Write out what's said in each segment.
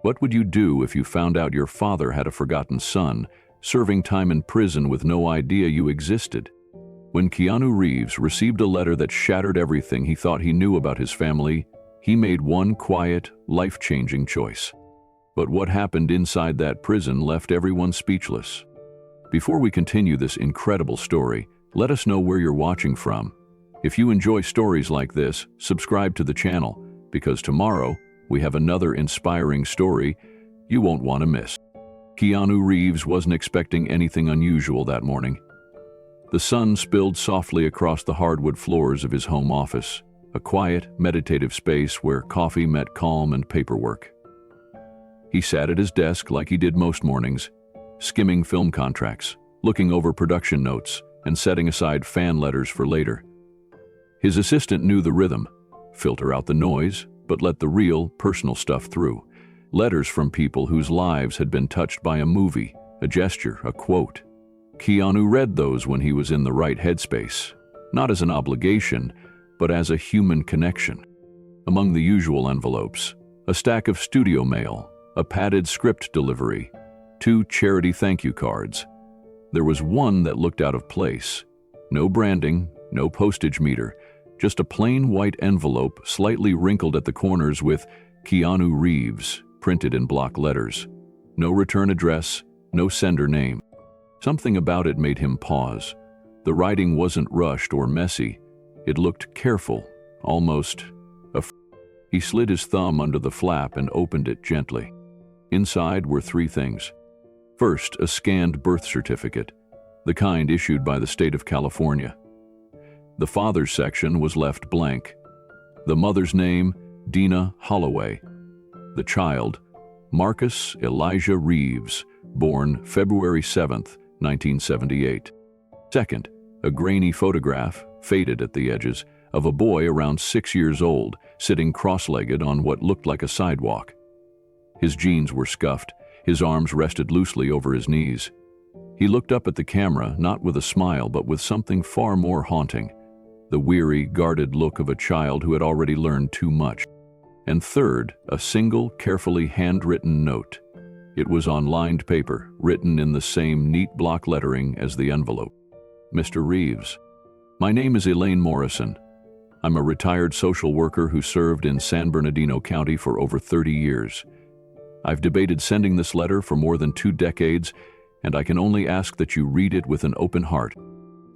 What would you do if you found out your father had a forgotten son, serving time in prison with no idea you existed? When Keanu Reeves received a letter that shattered everything he thought he knew about his family, he made one quiet, life-changing choice. But what happened inside that prison left everyone speechless. Before we continue this incredible story, let us know where you're watching from. If you enjoy stories like this, subscribe to the channel, because tomorrow we have another inspiring story you won't want to miss. Keanu Reeves wasn't expecting anything unusual that morning. The sun spilled softly across the hardwood floors of his home office, a quiet, meditative space where coffee met calm and paperwork. He sat at his desk like he did most mornings, skimming film contracts, looking over production notes, and setting aside fan letters for later. His assistant knew the rhythm: filter out the noise, but let the real, personal stuff through. Letters from people whose lives had been touched by a movie, a gesture, a quote. Keanu read those when he was in the right headspace, not as an obligation, but as a human connection. Among the usual envelopes, a stack of studio mail, a padded script delivery, 2 charity thank you cards. There was one that looked out of place. No branding, no postage meter, just a plain white envelope slightly wrinkled at the corners with Keanu Reeves printed in block letters. No return address, no sender name. Something about it made him pause. The writing wasn't rushed or messy. It looked careful, almost He slid his thumb under the flap and opened it gently. Inside were 3 things. First, a scanned birth certificate, the kind issued by the state of California. The father's section was left blank. The mother's name, Dina Holloway. The child, Marcus Elijah Reeves, born February 7th, 1978. Second, a grainy photograph, faded at the edges, of a boy around 6 years old, sitting cross-legged on what looked like a sidewalk. His jeans were scuffed, his arms rested loosely over his knees. He looked up at the camera, not with a smile, but with something far more haunting: the weary, guarded look of a child who had already learned too much. And third, a single, carefully handwritten note. It was on lined paper, written in the same neat block lettering as the envelope. Mr. Reeves, my name is Elaine Morrison. I'm a retired social worker who served in San Bernardino County for over 30 years. I've debated sending this letter for more than 2 decades, and I can only ask that you read it with an open heart.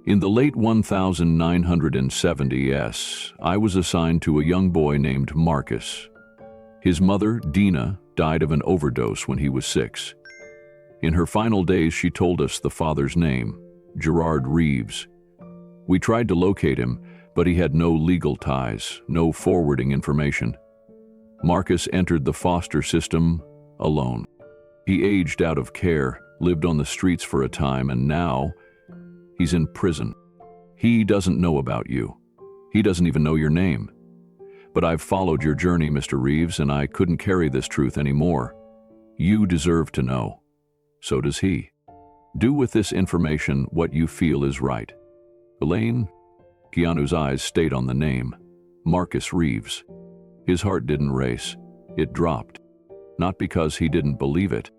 In the late 1970s, I was assigned to a young boy named Marcus. His mother, Dina, died of an overdose when he was 6. In her final days, she told us the father's name, Gerard Reeves. We tried to locate him, but he had no legal ties, no forwarding information. Marcus entered the foster system alone. He aged out of care, lived on the streets for a time, and now he's in prison. He doesn't know about you. He doesn't even know your name. But I've followed your journey, Mr. Reeves, and I couldn't carry this truth anymore. You deserve to know. So does he. Do with this information what you feel is right. Elaine? Keanu's eyes stayed on the name, Marcus Reeves. His heart didn't race. It dropped. Not because he didn't believe it,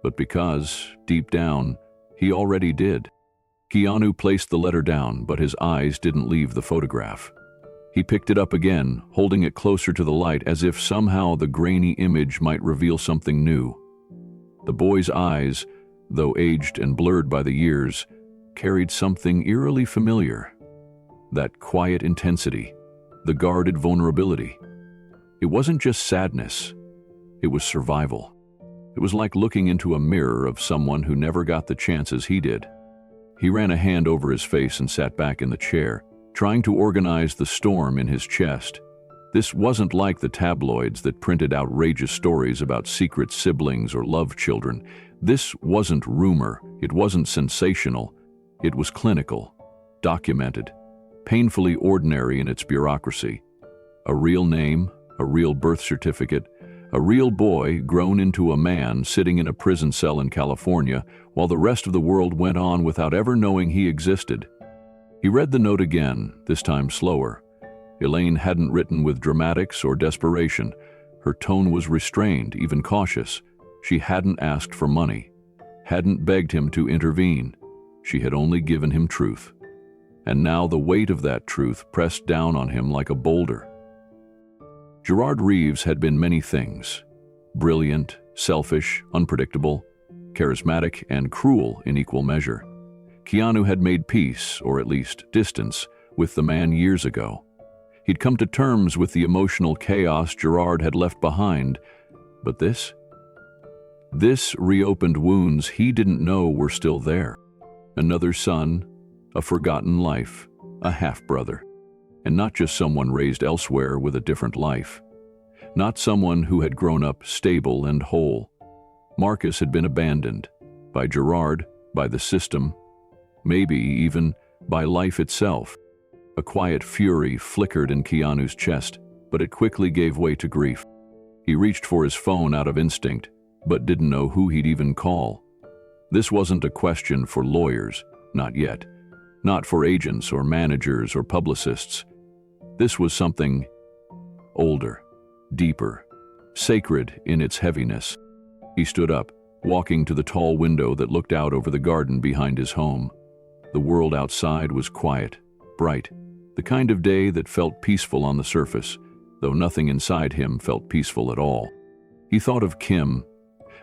but because, deep down, he already did. Keanu placed the letter down, but his eyes didn't leave the photograph. He picked it up again, holding it closer to the light as if somehow the grainy image might reveal something new. The boy's eyes, though aged and blurred by the years, carried something eerily familiar. That quiet intensity, the guarded vulnerability. It wasn't just sadness, it was survival. It was like looking into a mirror of someone who never got the chances he did. He ran a hand over his face and sat back in the chair, trying to organize the storm in his chest. This wasn't like the tabloids that printed outrageous stories about secret siblings or love children. This wasn't rumor, it wasn't sensational. It was clinical, documented, painfully ordinary in its bureaucracy. A real name, a real birth certificate, a real boy grown into a man sitting in a prison cell in California while the rest of the world went on without ever knowing he existed. He read the note again, this time slower. Elaine hadn't written with dramatics or desperation, Her tone was restrained, even cautious. She hadn't asked for money, hadn't begged him to intervene. She had only given him truth. And now the weight of that truth pressed down on him like a boulder. Gerard Reeves had been many things: brilliant, selfish, unpredictable, charismatic, and cruel in equal measure. Keanu had made peace, or at least distance, with the man years ago. He'd come to terms with the emotional chaos Gerard had left behind, but this reopened wounds he didn't know were still there. Another son, a forgotten life, a half-brother, and not just someone raised elsewhere with a different life. Not someone who had grown up stable and whole. Marcus had been abandoned by Gerard, by the system, maybe even by life itself. A quiet fury flickered in Keanu's chest, but it quickly gave way to grief. He reached for his phone out of instinct, but didn't know who he'd even call. This wasn't a question for lawyers, not yet. Not for agents or managers or publicists. This was something older, deeper, sacred in its heaviness. He stood up, walking to the tall window that looked out over the garden behind his home. The world outside was quiet, bright, the kind of day that felt peaceful on the surface, though nothing inside him felt peaceful at all. He thought of Kim,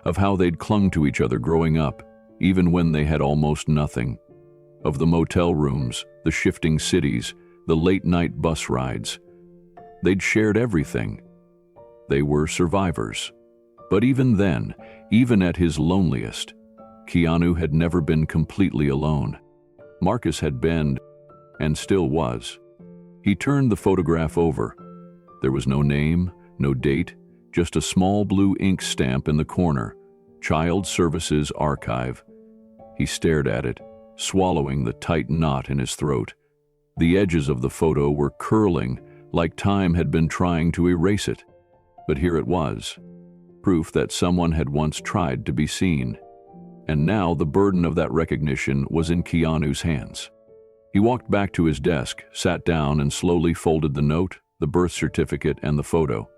of how they'd clung to each other growing up, even when they had almost nothing. Of the motel rooms, the shifting cities, the late-night bus rides. They'd shared everything. They were survivors. But even then, even at his loneliest, Keanu had never been completely alone. Marcus had been, and still was. He turned the photograph over. There was no name, no date, just a small blue ink stamp in the corner, Child Services Archive. He stared at it, swallowing the tight knot in his throat. The edges of the photo were curling, like time had been trying to erase it. But here it was, proof that someone had once tried to be seen. And now the burden of that recognition was in Keanu's hands. He walked back to his desk, sat down, and slowly folded the note, the birth certificate, and the photo.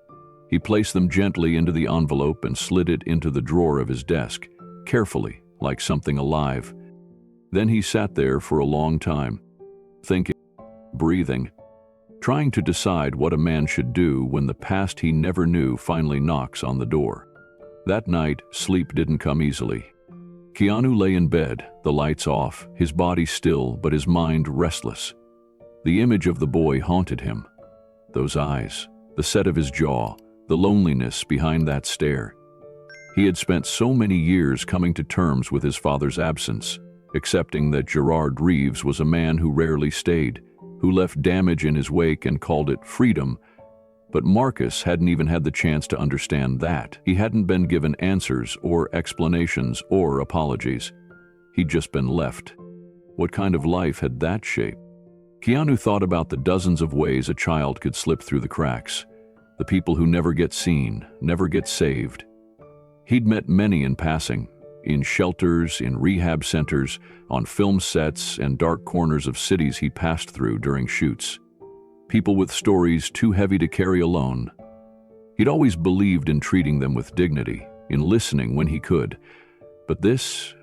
He placed them gently into the envelope and slid it into the drawer of his desk, carefully, like something alive. Then he sat there for a long time, thinking, breathing, trying to decide what a man should do when the past he never knew finally knocks on the door. That night, sleep didn't come easily. Keanu lay in bed, the lights off, his body still but his mind restless. The image of the boy haunted him. Those eyes, the set of his jaw, the loneliness behind that stare. He had spent so many years coming to terms with his father's absence, accepting that Gerard Reeves was a man who rarely stayed, who left damage in his wake and called it freedom. But Marcus hadn't even had the chance to understand that. He hadn't been given answers or explanations or apologies. He'd just been left. What kind of life had that shaped? Keanu thought about the dozens of ways a child could slip through the cracks, the people who never get seen, never get saved. He'd met many in passing, in shelters, in rehab centers, on film sets, and dark corners of cities he passed through during shoots. People with stories too heavy to carry alone. He'd always believed in treating them with dignity, in listening when he could. But this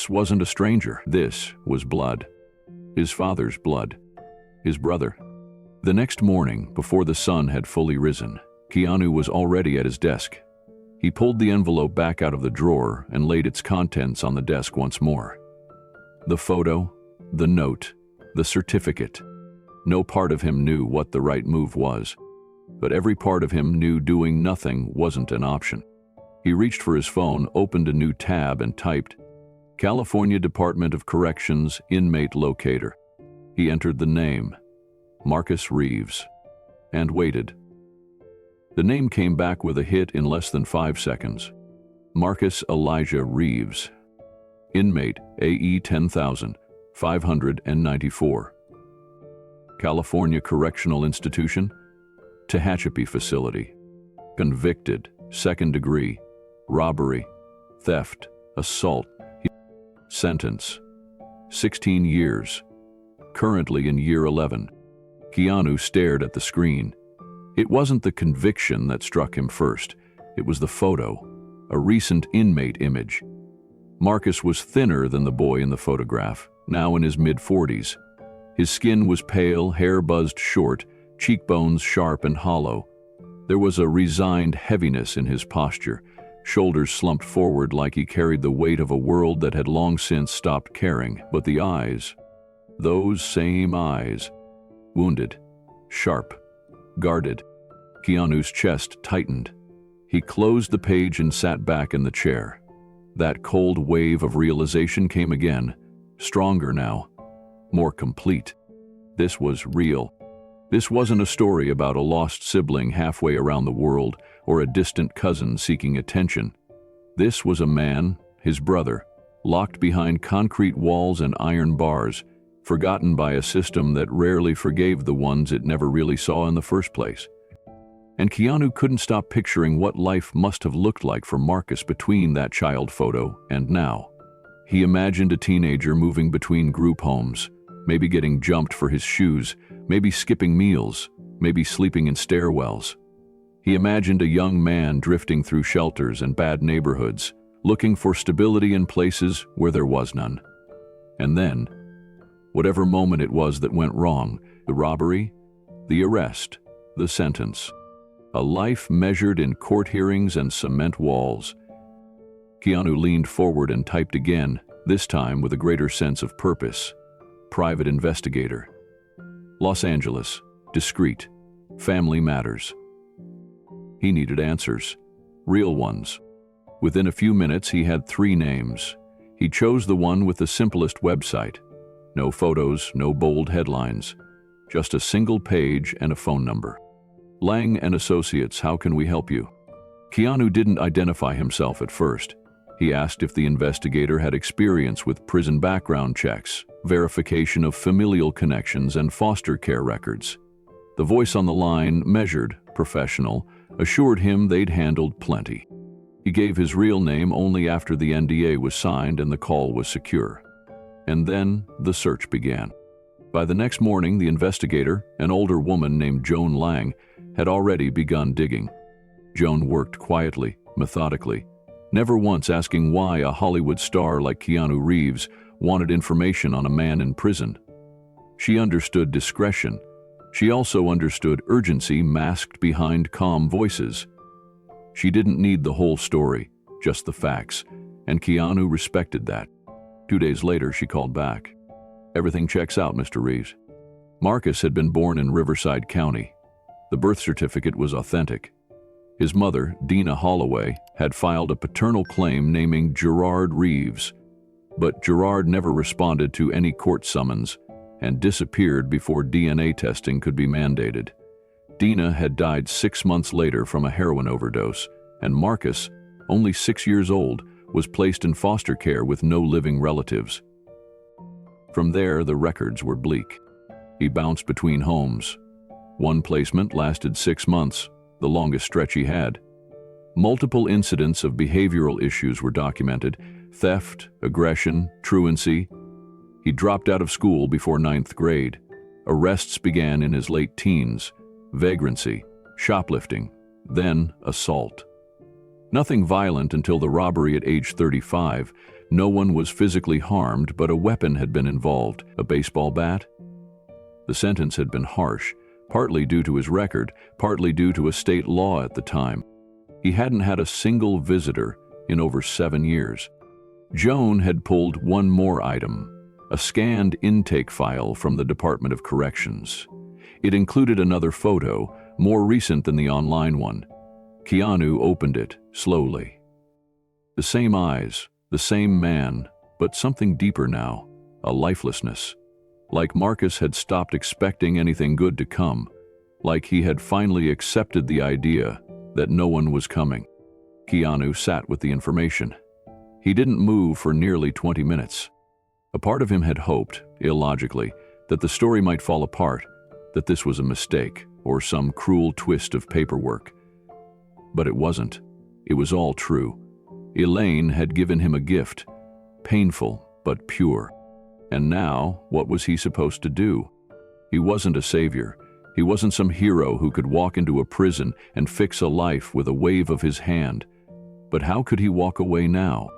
wasn't a stranger. This was blood. His father's blood. His brother. The next morning, before the sun had fully risen, Keanu was already at his desk. He pulled the envelope back out of the drawer and laid its contents on the desk once more. The photo, the note, the certificate. No part of him knew what the right move was, but every part of him knew doing nothing wasn't an option. He reached for his phone, opened a new tab, and typed, California Department of Corrections Inmate Locator. He entered the name, Marcus Reeves, and waited. The name came back with a hit in less than 5 seconds. Marcus Elijah Reeves. Inmate AE 10,594. California Correctional Institution, Tehachapi Facility. Convicted, second degree, robbery, theft, assault. Sentence, 16 years. Currently in year 11. Keanu stared at the screen. It wasn't the conviction that struck him first. It was the photo, a recent inmate image. Marcus was thinner than the boy in the photograph, now in his mid-40s. His skin was pale, hair buzzed short, cheekbones sharp and hollow. There was a resigned heaviness in his posture, shoulders slumped forward like he carried the weight of a world that had long since stopped caring. But the eyes, those same eyes, wounded, sharp, guarded. Keanu's chest tightened. He closed the page and sat back in the chair. That cold wave of realization came again, stronger now, more complete. This was real. This wasn't a story about a lost sibling halfway around the world or a distant cousin seeking attention. This was a man, his brother, locked behind concrete walls and iron bars, forgotten by a system that rarely forgave the ones it never really saw in the first place. And Keanu couldn't stop picturing what life must have looked like for Marcus between that child photo and now. He imagined a teenager moving between group homes, maybe getting jumped for his shoes, maybe skipping meals, maybe sleeping in stairwells. He imagined a young man drifting through shelters and bad neighborhoods, looking for stability in places where there was none. And then, whatever moment it was that went wrong, the robbery, the arrest, the sentence. A life measured in court hearings and cement walls. Keanu leaned forward and typed again, this time with a greater sense of purpose. Private investigator. Los Angeles. Discreet. Family matters. He needed answers. Real ones. Within a few minutes, he had 3 names. He chose the one with the simplest website. No photos, no bold headlines. Just a single page and a phone number. Lang and Associates, how can we help you? Keanu didn't identify himself at first. He asked if the investigator had experience with prison background checks, verification of familial connections, and foster care records. The voice on the line, measured, professional, assured him they'd handled plenty. He gave his real name only after the NDA was signed and the call was secure. And then the search began. By the next morning, the investigator, an older woman named Joan Lang, had already begun digging. Joan worked quietly, methodically, never once asking why a Hollywood star like Keanu Reeves wanted information on a man in prison. She understood discretion. She also understood urgency masked behind calm voices. She didn't need the whole story, just the facts, and Keanu respected that. 2 days later, she called back. Everything checks out, Mr. Reeves. Marcus had been born in Riverside County. The birth certificate was authentic. His mother, Dina Holloway, had filed a paternal claim naming Gerard Reeves, but Gerard never responded to any court summons and disappeared before DNA testing could be mandated. Dina had died 6 months later from a heroin overdose, and Marcus, only 6 years old, was placed in foster care with no living relatives. From there, the records were bleak. He bounced between homes. One placement lasted 6 months, the longest stretch he had. Multiple incidents of behavioral issues were documented: theft, aggression, truancy. He dropped out of school before 9th grade. Arrests began in his late teens: vagrancy, shoplifting, then assault. Nothing violent until the robbery at age 35. No one was physically harmed, but a weapon had been involved, a baseball bat. The sentence had been harsh, partly due to his record, partly due to a state law at the time. He hadn't had a single visitor in over 7 years. Joan had pulled one more item, a scanned intake file from the Department of Corrections. It included another photo, more recent than the online one. Keanu opened it slowly. The same eyes, the same man, but something deeper now, a lifelessness. Like Marcus had stopped expecting anything good to come, like he had finally accepted the idea that no one was coming. Keanu sat with the information. He didn't move for nearly 20 minutes. A part of him had hoped, illogically, that the story might fall apart, that this was a mistake or some cruel twist of paperwork. But it wasn't. It was all true. Elaine had given him a gift, painful but pure. And now, what was he supposed to do? He wasn't a savior. He wasn't some hero who could walk into a prison and fix a life with a wave of his hand. But how could he walk away now?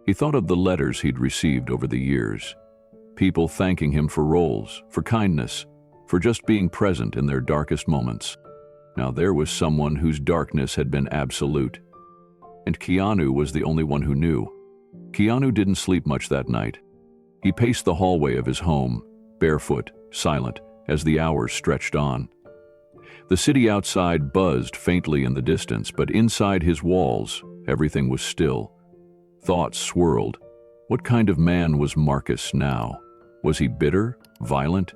He thought of the letters he'd received over the years. People thanking him for roles, for kindness, for just being present in their darkest moments. Now there was someone whose darkness had been absolute. And Keanu was the only one who knew. Keanu didn't sleep much that night. He paced the hallway of his home, barefoot, silent, as the hours stretched on. The city outside buzzed faintly in the distance, but inside his walls, everything was still. Thoughts swirled. What kind of man was Marcus now? Was he bitter, violent?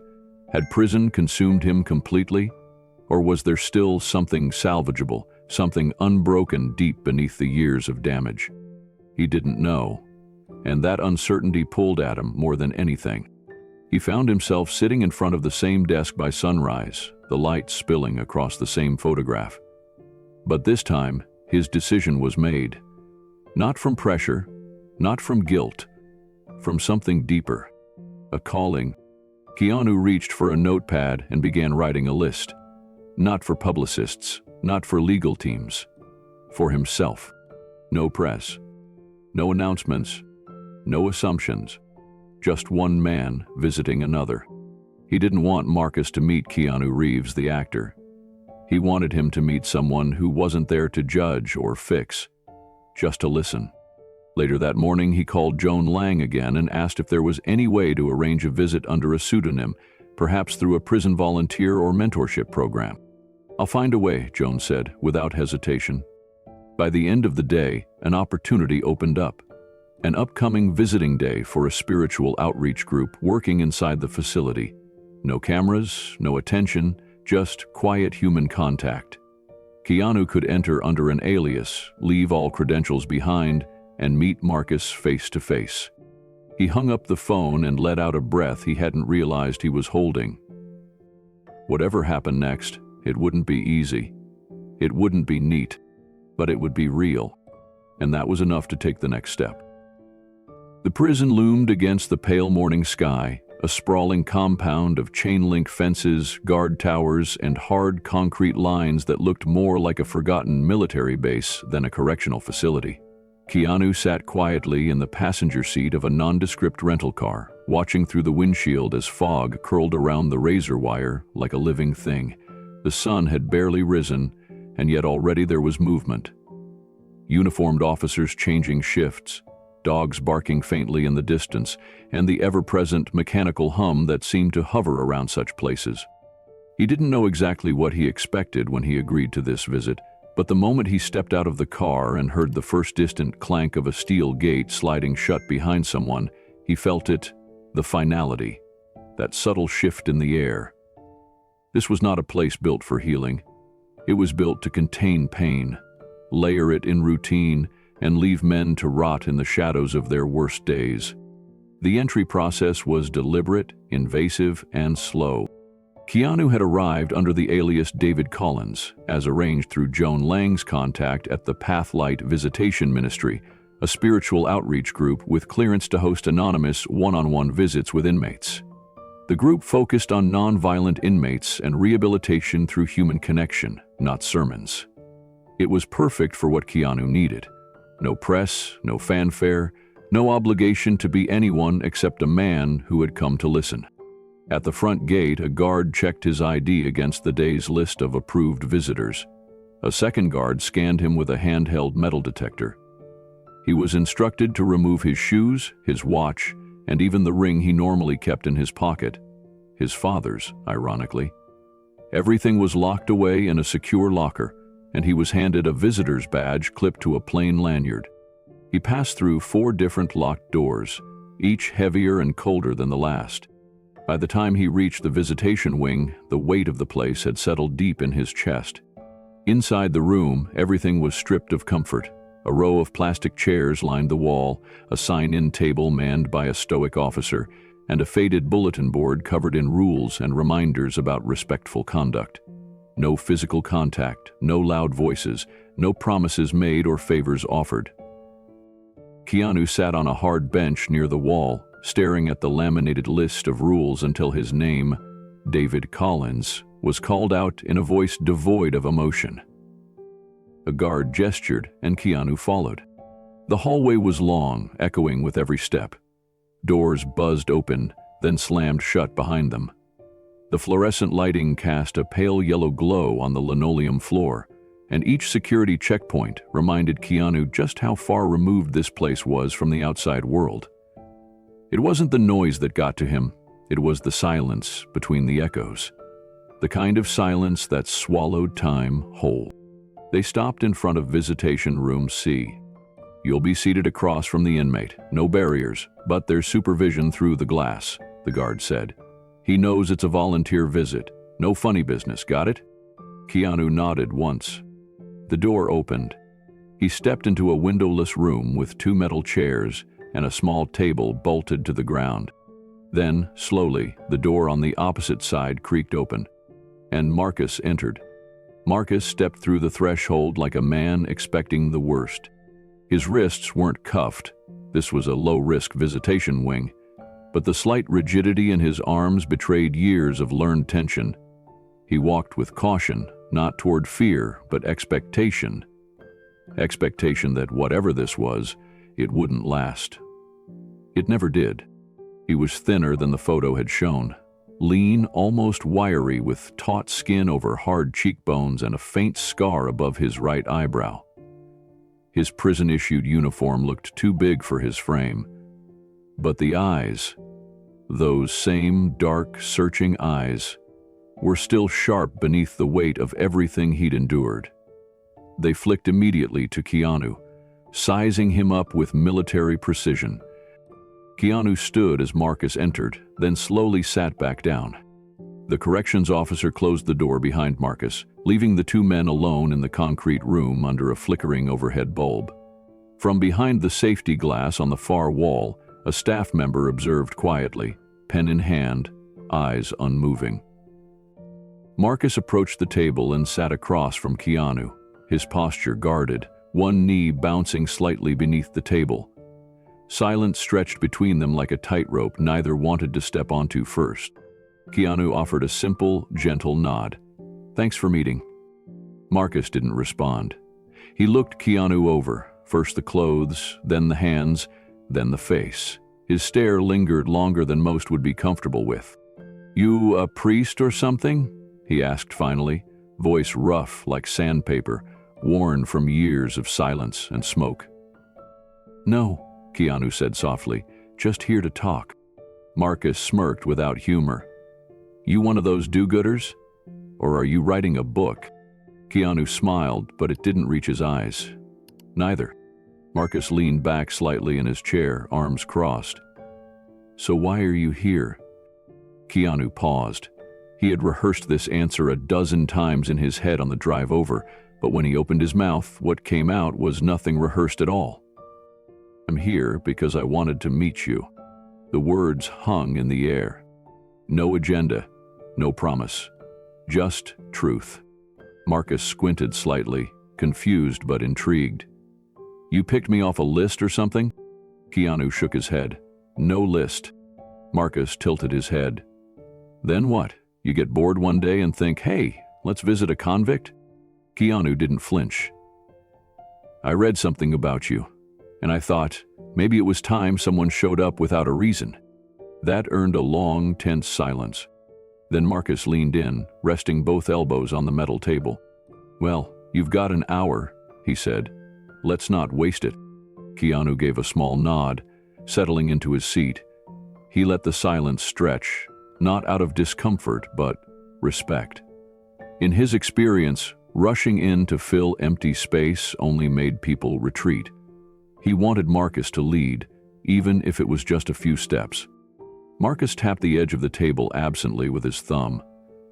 Had prison consumed him completely? Or was there still something salvageable, something unbroken deep beneath the years of damage? He didn't know, and that uncertainty pulled at him more than anything. He found himself sitting in front of the same desk by sunrise, the light spilling across the same photograph. But this time, his decision was made. Not from pressure, not from guilt, from something deeper. A calling. Keanu reached for a notepad and began writing a list. Not for publicists, not for legal teams. For himself. No press. No announcements. No assumptions. Just one man visiting another. He didn't want Marcus to meet Keanu Reeves, the actor. He wanted him to meet someone who wasn't there to judge or fix, just to listen. Later that morning, he called Joan Lang again and asked if there was any way to arrange a visit under a pseudonym, perhaps through a prison volunteer or mentorship program. "I'll find a way," Joan said, without hesitation. By the end of the day, an opportunity opened up. An upcoming visiting day for a spiritual outreach group working inside the facility. No cameras, no attention, just quiet human contact. Keanu could enter under an alias, leave all credentials behind, and meet Marcus face to face. He hung up the phone and let out a breath he hadn't realized he was holding. Whatever happened next, it wouldn't be easy. It wouldn't be neat, but it would be real. And that was enough to take the next step. The prison loomed against the pale morning sky, a sprawling compound of chain-link fences, guard towers, and hard concrete lines that looked more like a forgotten military base than a correctional facility. Keanu sat quietly in the passenger seat of a nondescript rental car, watching through the windshield as fog curled around the razor wire like a living thing. The sun had barely risen, and yet already there was movement. Uniformed officers changing shifts, dogs barking faintly in the distance, and the ever-present mechanical hum that seemed to hover around such places. He didn't know exactly what he expected when he agreed to this visit, but the moment he stepped out of the car and heard the first distant clank of a steel gate sliding shut behind someone, he felt it, the finality, that subtle shift in the air. This was not a place built for healing. It was built to contain pain, layer it in routine, and leave men to rot in the shadows of their worst days. The entry process was deliberate, invasive, and slow. Keanu had arrived under the alias David Collins, as arranged through Joan Lang's contact at the Pathlight Visitation Ministry, a spiritual outreach group with clearance to host anonymous one-on-one visits with inmates. The group focused on non-violent inmates and rehabilitation through human connection, not sermons. It was perfect for what Keanu needed. No press, no fanfare, no obligation to be anyone except a man who had come to listen. At the front gate, a guard checked his ID against the day's list of approved visitors. A second guard scanned him with a handheld metal detector. He was instructed to remove his shoes, his watch, and even the ring he normally kept in his pocket. His father's, ironically. Everything was locked away in a secure locker, and he was handed a visitor's badge clipped to a plain lanyard. He passed through 4 different locked doors, each heavier and colder than the last. By the time he reached the visitation wing, the weight of the place had settled deep in his chest. Inside the room, everything was stripped of comfort. A row of plastic chairs lined the wall, a sign-in table manned by a stoic officer, and a faded bulletin board covered in rules and reminders about respectful conduct. No physical contact, no loud voices, no promises made or favors offered. Keanu sat on a hard bench near the wall, staring at the laminated list of rules until his name, David Collins, was called out in a voice devoid of emotion. A guard gestured, and Keanu followed. The hallway was long, echoing with every step. Doors buzzed open, then slammed shut behind them. The fluorescent lighting cast a pale yellow glow on the linoleum floor, and each security checkpoint reminded Keanu just how far removed this place was from the outside world. It wasn't the noise that got to him, it was the silence between the echoes. The kind of silence that swallowed time whole. They stopped in front of Visitation Room C. "You'll be seated across from the inmate. No barriers, but there's supervision through the glass," the guard said. "He knows it's a volunteer visit. No funny business, got it?" Keanu nodded once. The door opened. He stepped into a windowless room with 2 metal chairs and a small table bolted to the ground. Then, slowly, the door on the opposite side creaked open, and Marcus entered. Marcus stepped through the threshold like a man expecting the worst. His wrists weren't cuffed. This was a low-risk visitation wing. But the slight rigidity in his arms betrayed years of learned tension. He walked with caution, not toward fear, but expectation. Expectation that whatever this was, it wouldn't last. It never did. He was thinner than the photo had shown. Lean, almost wiry, with taut skin over hard cheekbones and a faint scar above his right eyebrow. His prison-issued uniform looked too big for his frame. But the eyes, those same dark, searching eyes, were still sharp beneath the weight of everything he'd endured. They flicked immediately to Keanu, sizing him up with military precision. Keanu stood as Marcus entered, then slowly sat back down. The corrections officer closed the door behind Marcus, leaving the 2 men alone in the concrete room under a flickering overhead bulb. From behind the safety glass on the far wall, a staff member observed quietly, pen in hand, eyes unmoving. Marcus approached the table and sat across from Keanu, his posture guarded, one knee bouncing slightly beneath the table. Silence stretched between them like a tightrope neither wanted to step onto first. Keanu offered a simple, gentle nod. "Thanks for meeting." Marcus didn't respond. He looked Keanu over, first the clothes, then the hands, then the face. His stare lingered longer than most would be comfortable with. "You a priest or something?" he asked finally, voice rough like sandpaper, worn from years of silence and smoke. "No," Keanu said softly, "just here to talk." Marcus smirked without humor. "You one of those do-gooders? Or are you writing a book?" Keanu smiled, but it didn't reach his eyes. "Neither." Marcus leaned back slightly in his chair, arms crossed. "So why are you here?" Keanu paused. He had rehearsed this answer a dozen times in his head on the drive over, but when he opened his mouth, what came out was nothing rehearsed at all. "I'm here because I wanted to meet you." The words hung in the air. No agenda, no promise, just truth. Marcus squinted slightly, confused but intrigued. "You picked me off a list or something?" Keanu shook his head. "No list." Marcus tilted his head. "Then what? You get bored one day and think, hey, let's visit a convict?" Keanu didn't flinch. "I read something about you, and I thought, maybe it was time someone showed up without a reason." That earned a long, tense silence. Then Marcus leaned in, resting both elbows on the metal table. "Well, you've got an hour," he said. "Let's not waste it." Keanu gave a small nod, settling into his seat. He let the silence stretch, not out of discomfort, but respect. In his experience, rushing in to fill empty space only made people retreat. He wanted Marcus to lead, even if it was just a few steps. Marcus tapped the edge of the table absently with his thumb.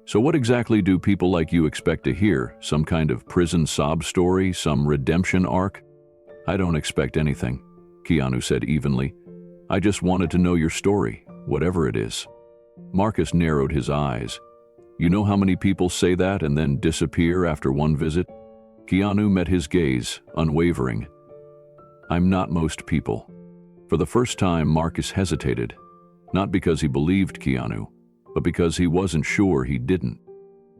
"So what exactly do people like you expect to hear? Some kind of prison sob story? Some redemption arc?" "I don't expect anything," Keanu said evenly. "I just wanted to know your story, whatever it is." Marcus narrowed his eyes. "You know how many people say that and then disappear after one visit?" Keanu met his gaze, unwavering. "I'm not most people." For the first time, Marcus hesitated, not because he believed Keanu, but because he wasn't sure he didn't.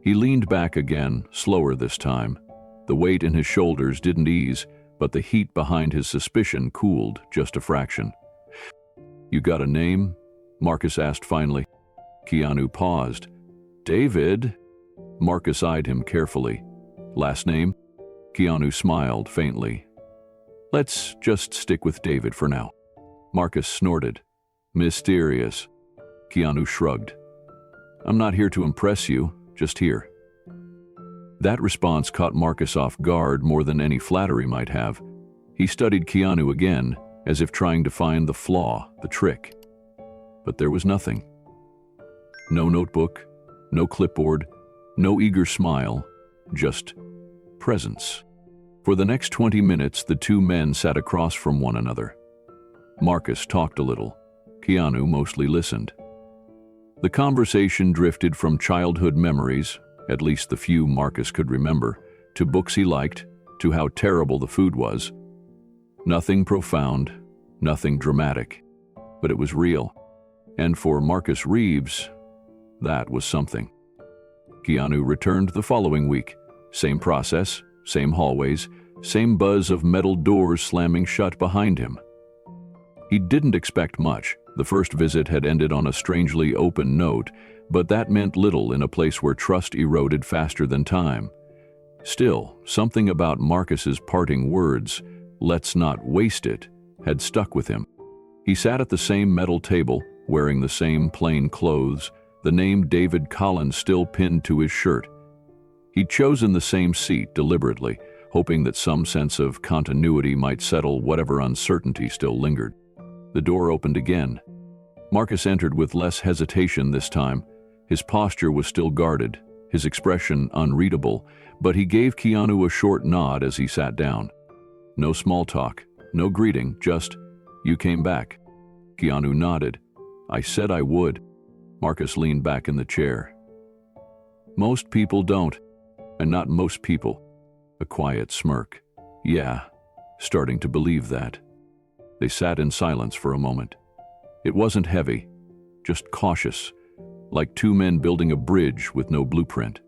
He leaned back again, slower this time. The weight in his shoulders didn't ease, but the heat behind his suspicion cooled just a fraction. "You got a name?" Marcus asked finally. Keanu paused. "David?" Marcus eyed him carefully. "Last name?" Keanu smiled faintly. "Let's just stick with David for now." Marcus snorted. "Mysterious." Keanu shrugged. "I'm not here to impress you, just here." That response caught Marcus off guard more than any flattery might have. He studied Keanu again, as if trying to find the flaw, the trick. But there was nothing. No notebook, no clipboard, no eager smile, just presence. For the next 20 minutes, the two men sat across from one another. Marcus talked a little. Keanu mostly listened. The conversation drifted from childhood memories, at least the few Marcus could remember, to books he liked, to how terrible the food was. Nothing profound, nothing dramatic, but it was real. And for Marcus Reeves, that was something. Keanu returned the following week. Same process, same hallways, same buzz of metal doors slamming shut behind him. He didn't expect much. The first visit had ended on a strangely open note, but that meant little in a place where trust eroded faster than time. Still, something about Marcus's parting words, "Let's not waste it," had stuck with him. He sat at the same metal table, wearing the same plain clothes, the name David Collins still pinned to his shirt. He'd chosen the same seat deliberately, hoping that some sense of continuity might settle whatever uncertainty still lingered. The door opened again. Marcus entered with less hesitation this time. His posture was still guarded, his expression unreadable, but he gave Keanu a short nod as he sat down. No small talk, no greeting, just, "You came back." Keanu nodded. "I said I would." Marcus leaned back in the chair. "Most people don't, and not most people." A quiet smirk. "Yeah, starting to believe that." They sat in silence for a moment. It wasn't heavy, just cautious, like two men building a bridge with no blueprint.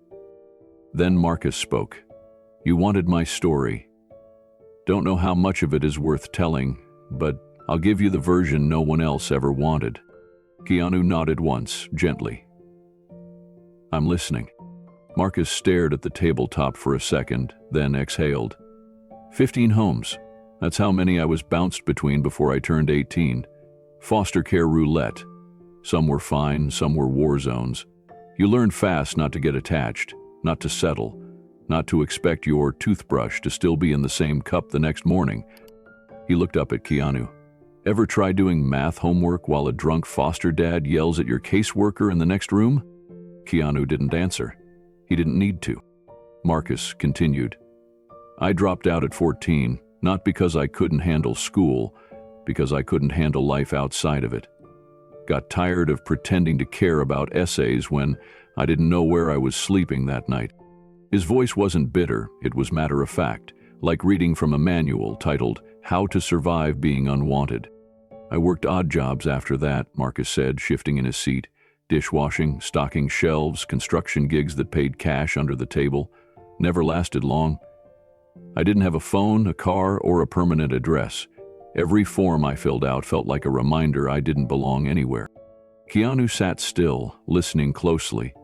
Then Marcus spoke. "You wanted my story. Don't know how much of it is worth telling, but I'll give you the version no one else ever wanted." Keanu nodded once, gently. "I'm listening." Marcus stared at the tabletop for a second, then exhaled. 15 homes. That's how many I was bounced between before I turned 18. Foster care roulette. Some were fine, some were war zones. You learn fast not to get attached, not to settle, not to expect your toothbrush to still be in the same cup the next morning. He looked up at Keanu. "Ever try doing math homework while a drunk foster dad yells at your caseworker in the next room?" Keanu didn't answer. He didn't need to. Marcus continued. "I dropped out at 14, not because I couldn't handle school, because I couldn't handle life outside of it. Got tired of pretending to care about essays when I didn't know where I was sleeping that night." His voice wasn't bitter, it was matter-of-fact, like reading from a manual titled "How to Survive Being Unwanted." "I worked odd jobs after that," Marcus said, shifting in his seat. "Dishwashing, stocking shelves, construction gigs that paid cash under the table. Never lasted long. I didn't have a phone, a car, or a permanent address. Every form I filled out felt like a reminder I didn't belong anywhere." Keanu sat still, listening closely.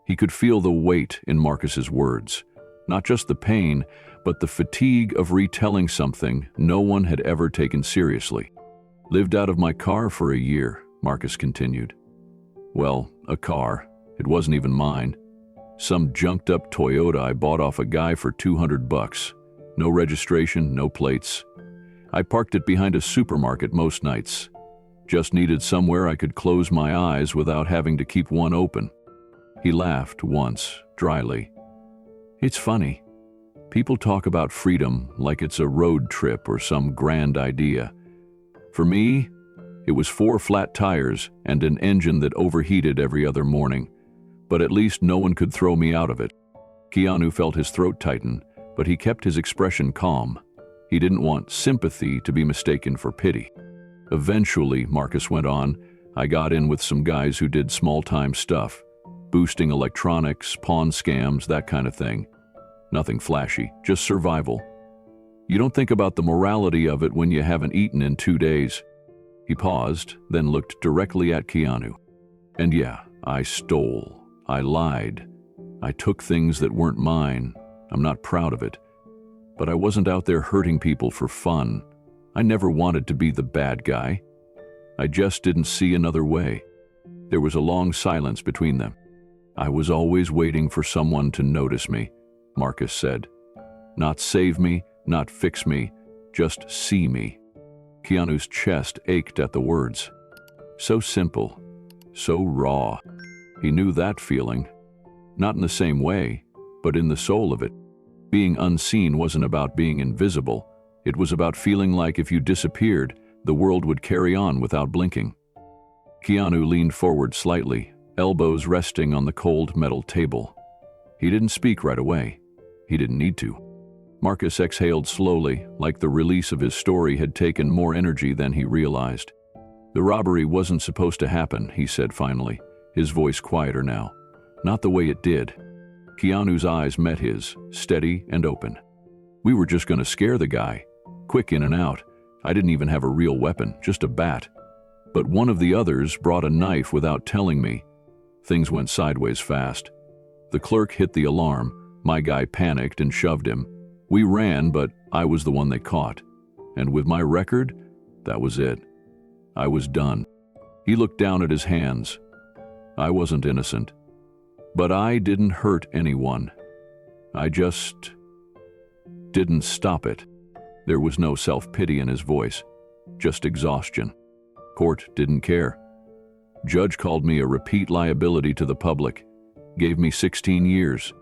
He could feel the weight in Marcus's words. Not just the pain, but the fatigue of retelling something no one had ever taken seriously. "Lived out of my car for a year," Marcus continued. "Well, a car. It wasn't even mine. Some junked-up Toyota I bought off a guy for $200. No registration, no plates. I parked it behind a supermarket most nights. Just needed somewhere I could close my eyes without having to keep one open." He laughed once, dryly. "It's funny. People talk about freedom like it's a road trip or some grand idea. For me, it was 4 flat tires and an engine that overheated every other morning. But at least no one could throw me out of it." Keanu felt his throat tighten, but he kept his expression calm. He didn't want sympathy to be mistaken for pity. "Eventually," Marcus went on, "I got in with some guys who did small-time stuff. boosting electronics, pawn scams, that kind of thing. Nothing flashy, just survival. You don't think about the morality of it when you haven't eaten in 2 days. He paused, then looked directly at Keanu. And yeah, I stole. I lied. I took things that weren't mine. I'm not proud of it. But I wasn't out there hurting people for fun. I never wanted to be the bad guy. I just didn't see another way. There was a long silence between them. I was always waiting for someone to notice me, Marcus said. Not save me, not fix me, just see me. Keanu's chest ached at the words. So simple, so raw. He knew that feeling. Not in the same way, but in the soul of it. Being unseen wasn't about being invisible. It was about feeling like if you disappeared, the world would carry on without blinking. Keanu leaned forward slightly, elbows resting on the cold metal table. He didn't speak right away. He didn't need to. Marcus exhaled slowly, like the release of his story had taken more energy than he realized. The robbery wasn't supposed to happen, he said finally, his voice quieter now. Not the way it did. Keanu's eyes met his, steady and open. We were just going to scare the guy. Quick in and out. I didn't even have a real weapon, just a bat. But one of the others brought a knife without telling me. Things went sideways fast. The clerk hit the alarm. My guy panicked and shoved him. We ran, but I was the one they caught. And with my record, that was it. I was done. He looked down at his hands. I wasn't innocent. But I didn't hurt anyone. I just didn't stop it. There was no self-pity in his voice, just exhaustion. Court didn't care. Judge called me a repeat liability to the public, gave me 16 years,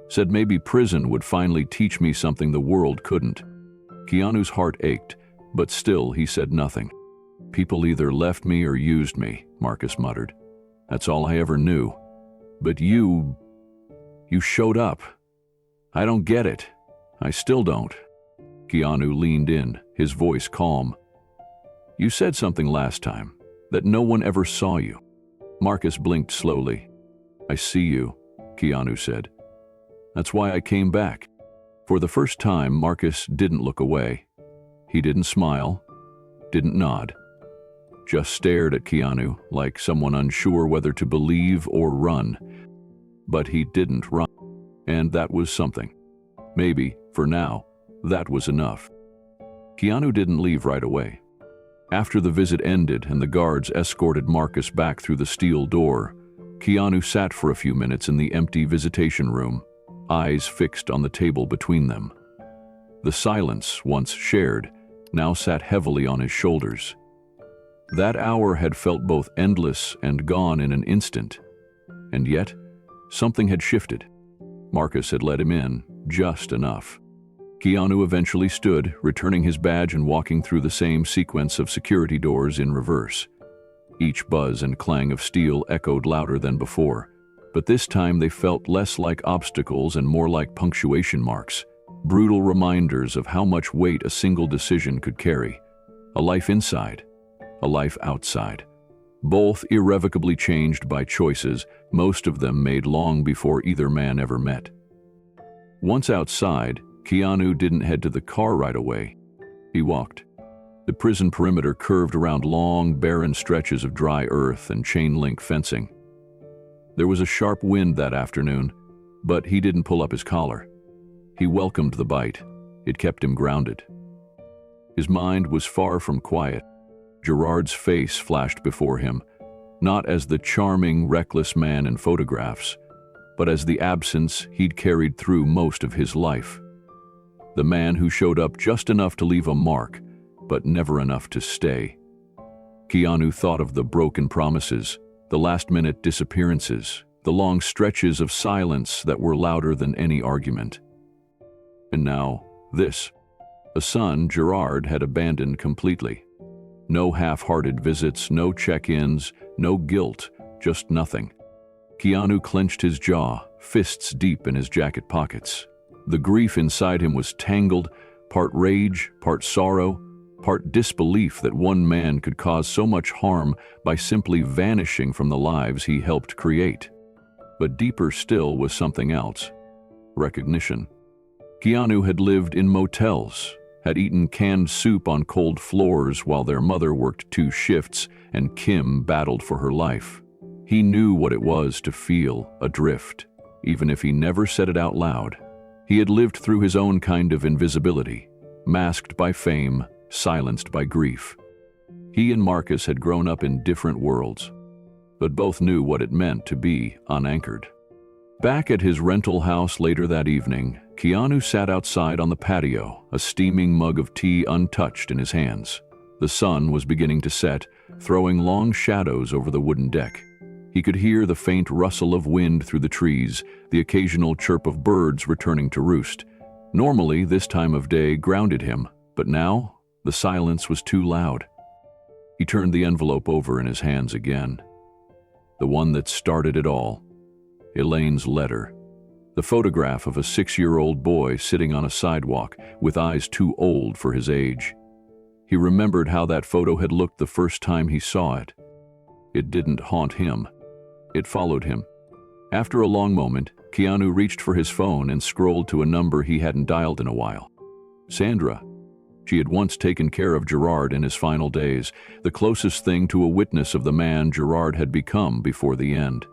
said maybe prison would finally teach me something the world couldn't. Keanu's heart ached, but still he said nothing. People either left me or used me, Marcus muttered. That's all I ever knew. But you showed up. I don't get it. I still don't. Keanu leaned in, his voice calm. You said something last time, that no one ever saw you. Marcus blinked slowly. I see you, Keanu said. That's why I came back. For the first time, Marcus didn't look away. He didn't smile, didn't nod. Just stared at Keanu like someone unsure whether to believe or run. But he didn't run, and that was something. Maybe, for now, that was enough. Keanu didn't leave right away. After the visit ended and the guards escorted Marcus back through the steel door, Keanu sat for a few minutes in the empty visitation room, eyes fixed on the table between them. The silence, once shared, now sat heavily on his shoulders. That hour had felt both endless and gone in an instant, and yet, something had shifted. Marcus had let him in, just enough. Keanu eventually stood, returning his badge and walking through the same sequence of security doors in reverse. Each buzz and clang of steel echoed louder than before, but this time they felt less like obstacles and more like punctuation marks, brutal reminders of how much weight a single decision could carry. A life inside, a life outside. Both irrevocably changed by choices, most of them made long before either man ever met. Once outside, Keanu didn't head to the car right away. He walked. The prison perimeter curved around long, barren stretches of dry earth and chain-link fencing. There was a sharp wind that afternoon, but he didn't pull up his collar. He welcomed the bite. It kept him grounded. His mind was far from quiet. Gerard's face flashed before him, not as the charming, reckless man in photographs, but as the absence he'd carried through most of his life. The man who showed up just enough to leave a mark, but never enough to stay. Keanu thought of the broken promises, the last-minute disappearances, the long stretches of silence that were louder than any argument. And now, this. A son Gerard had abandoned completely. No half-hearted visits, no check-ins, no guilt, just nothing. Keanu clenched his jaw, fists deep in his jacket pockets. The grief inside him was tangled, part rage, part sorrow, part disbelief that one man could cause so much harm by simply vanishing from the lives he helped create. But deeper still was something else. Recognition. Keanu had lived in motels, had eaten canned soup on cold floors while their mother worked 2 shifts and Kim battled for her life. He knew what it was to feel adrift, even if he never said it out loud. He had lived through his own kind of invisibility, masked by fame, silenced by grief. He and Marcus had grown up in different worlds, but both knew what it meant to be unanchored. Back at his rental house later that evening, Keanu sat outside on the patio, a steaming mug of tea untouched in his hands. The sun was beginning to set, throwing long shadows over the wooden deck. He could hear the faint rustle of wind through the trees, the occasional chirp of birds returning to roost. Normally, this time of day grounded him, but now, the silence was too loud. He turned the envelope over in his hands again. The one that started it all. Elaine's letter. The photograph of a 6-year-old boy sitting on a sidewalk, with eyes too old for his age. He remembered how that photo had looked the first time he saw it. It didn't haunt him. It followed him. After a long moment, Keanu reached for his phone and scrolled to a number he hadn't dialed in a while. Sandra. She had once taken care of Gerard in his final days, the closest thing to a witness of the man Gerard had become before the end.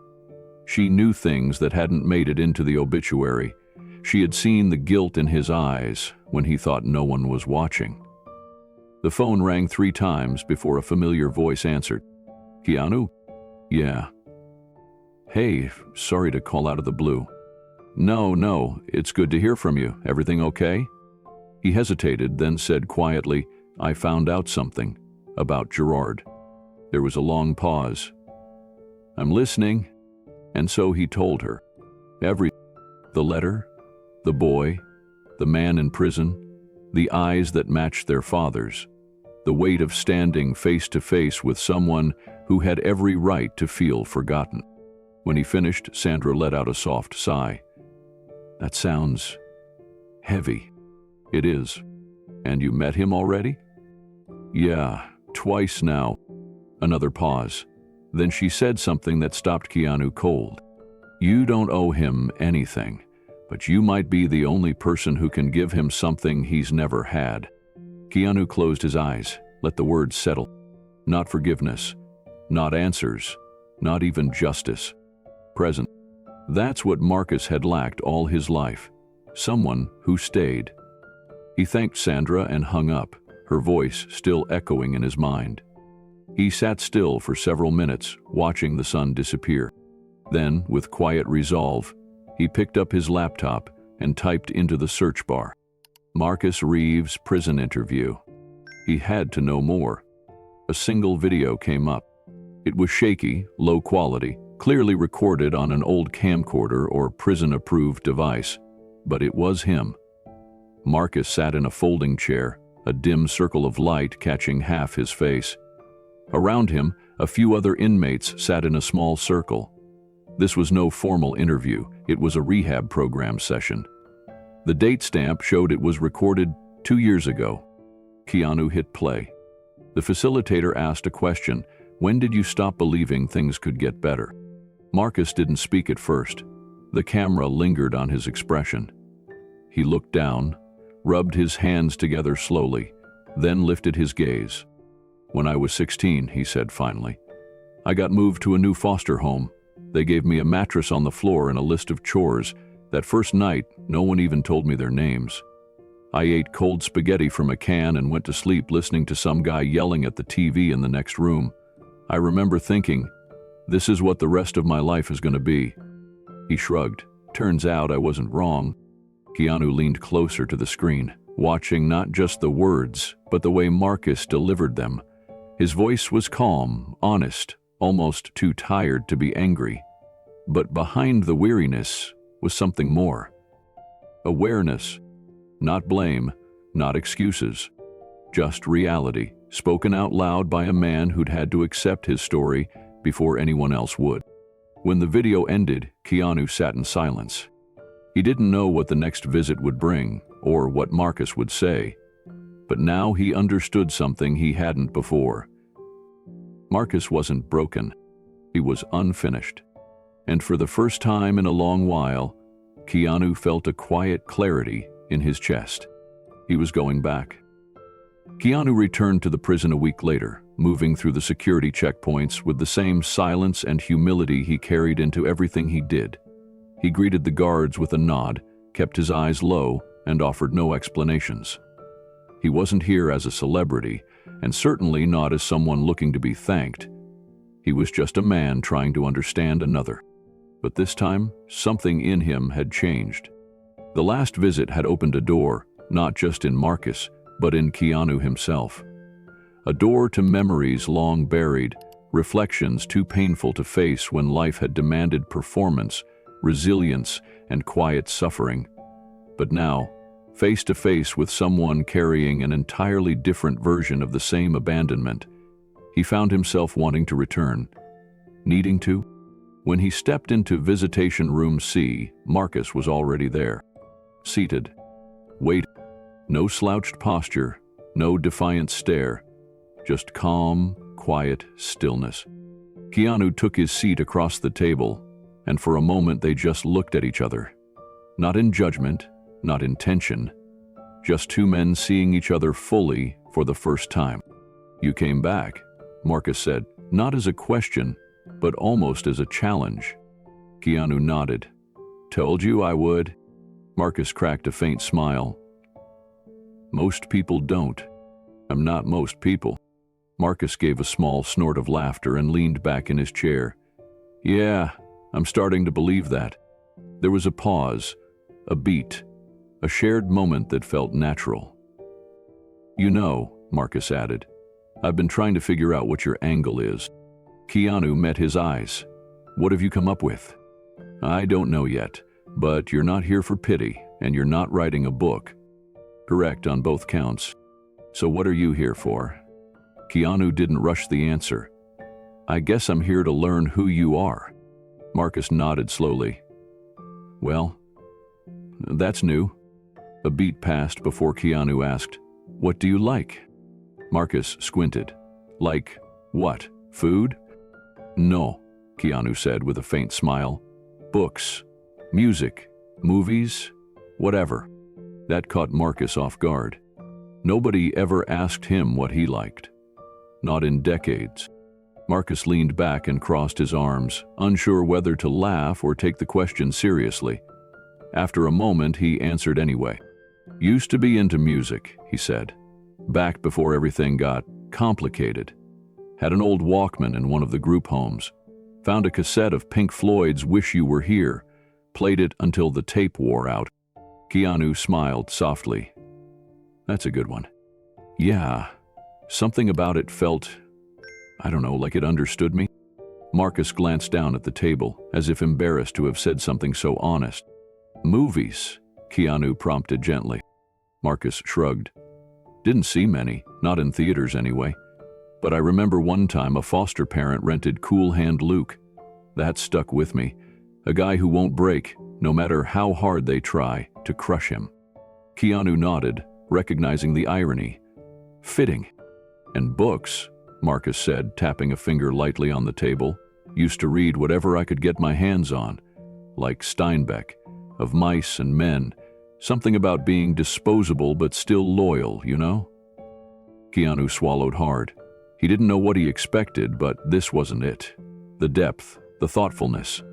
She knew things that hadn't made it into the obituary. She had seen the guilt in his eyes when he thought no one was watching. The phone rang 3 times before a familiar voice answered. Keanu? Yeah. Hey, sorry to call out of the blue. No, it's good to hear from you. Everything okay? He hesitated, then said quietly, I found out something about Gerard. There was a long pause. I'm listening. And so he told her. The letter, the boy, the man in prison, the eyes that matched their father's, the weight of standing face to face with someone who had every right to feel forgotten. When he finished, Sandra let out a soft sigh. That sounds heavy. It is. And you met him already? Yeah, twice now. Another pause. Then she said something that stopped Keanu cold. You don't owe him anything, but you might be the only person who can give him something he's never had. Keanu closed his eyes, let the words settle. Not forgiveness, not answers, not even justice. Present. That's what Marcus had lacked all his life. Someone who stayed. He thanked Sandra and hung up, her voice still echoing in his mind. He sat still for several minutes, watching the sun disappear. Then, with quiet resolve, he picked up his laptop and typed into the search bar. Marcus Reeves prison interview. He had to know more. A single video came up. It was shaky, low quality, clearly recorded on an old camcorder or prison-approved device, but it was him. Marcus sat in a folding chair, a dim circle of light catching half his face. Around him, a few other inmates sat in a small circle. This was no formal interview, it was a rehab program session. The date stamp showed it was recorded 2 years ago. Keanu hit play. The facilitator asked a question, when did you stop believing things could get better? Marcus didn't speak at first. The camera lingered on his expression. He looked down, rubbed his hands together slowly, then lifted his gaze. When I was 16, he said finally. I got moved to a new foster home. They gave me a mattress on the floor and a list of chores. That first night, no one even told me their names. I ate cold spaghetti from a can and went to sleep listening to some guy yelling at the TV in the next room. I remember thinking, this is what the rest of my life is going to be. He shrugged. Turns out I wasn't wrong. Keanu leaned closer to the screen, watching not just the words, but the way Marcus delivered them. His voice was calm, honest, almost too tired to be angry. But behind the weariness was something more. Awareness. Not blame, not excuses. Just reality, spoken out loud by a man who'd had to accept his story before anyone else would. When the video ended, Keanu sat in silence. He didn't know what the next visit would bring, or what Marcus would say. But now he understood something he hadn't before. Marcus wasn't broken. He was unfinished. And for the first time in a long while, Keanu felt a quiet clarity in his chest. He was going back. Keanu returned to the prison a week later, moving through the security checkpoints with the same silence and humility he carried into everything he did. He greeted the guards with a nod, kept his eyes low, and offered no explanations. He wasn't here as a celebrity, and certainly not as someone looking to be thanked. He was just a man trying to understand another. But this time, something in him had changed. The last visit had opened a door, not just in Marcus, but in Keanu himself. A door to memories long buried, reflections too painful to face when life had demanded performance, resilience, and quiet suffering. But now, face to face with someone carrying an entirely different version of the same abandonment, he found himself wanting to return. Needing to? When he stepped into Visitation Room C, Marcus was already there. Seated. Waiting. No slouched posture, no defiant stare, just calm, quiet stillness. Keanu took his seat across the table, and for a moment they just looked at each other. Not in judgment, not in tension, just two men seeing each other fully for the first time. "You came back," Marcus said, not as a question, but almost as a challenge. Keanu nodded. "Told you I would." Marcus cracked a faint smile. "Most people don't. I'm not most people." Marcus gave a small snort of laughter and leaned back in his chair. "Yeah, I'm starting to believe that." There was a pause, a beat, a shared moment that felt natural. "You know," Marcus added, "I've been trying to figure out what your angle is." Keanu met his eyes. "What have you come up with?" "I don't know yet, but you're not here for pity, and you're not writing a book." "Correct on both counts. So what are you here for?" Keanu didn't rush the answer. "I guess I'm here to learn who you are." Marcus nodded slowly. "Well, that's new." A beat passed before Keanu asked, "What do you like?" Marcus squinted. "Like what? Food?" "No," Keanu said with a faint smile. "Books, music, movies, whatever." That caught Marcus off guard. Nobody ever asked him what he liked. Not in decades. Marcus leaned back and crossed his arms, unsure whether to laugh or take the question seriously. After a moment, he answered anyway. "Used to be into music," he said. "Back before everything got complicated. Had an old Walkman in one of the group homes. Found a cassette of Pink Floyd's Wish You Were Here. Played it until the tape wore out." Keanu smiled softly. "That's a good one." "Yeah, something about it felt, I don't know, like it understood me." Marcus glanced down at the table, as if embarrassed to have said something so honest. "Movies," Keanu prompted gently. Marcus shrugged. "Didn't see many, not in theaters anyway. But I remember one time a foster parent rented Cool Hand Luke. That stuck with me. A guy who won't break, no matter how hard they try, to crush him." Keanu nodded, recognizing the irony. "Fitting." "And books," Marcus said, tapping a finger lightly on the table. "Used to read whatever I could get my hands on. Like Steinbeck, Of Mice and Men. Something about being disposable but still loyal, you know?" Keanu swallowed hard. He didn't know what he expected, but this wasn't it. The depth, the thoughtfulness.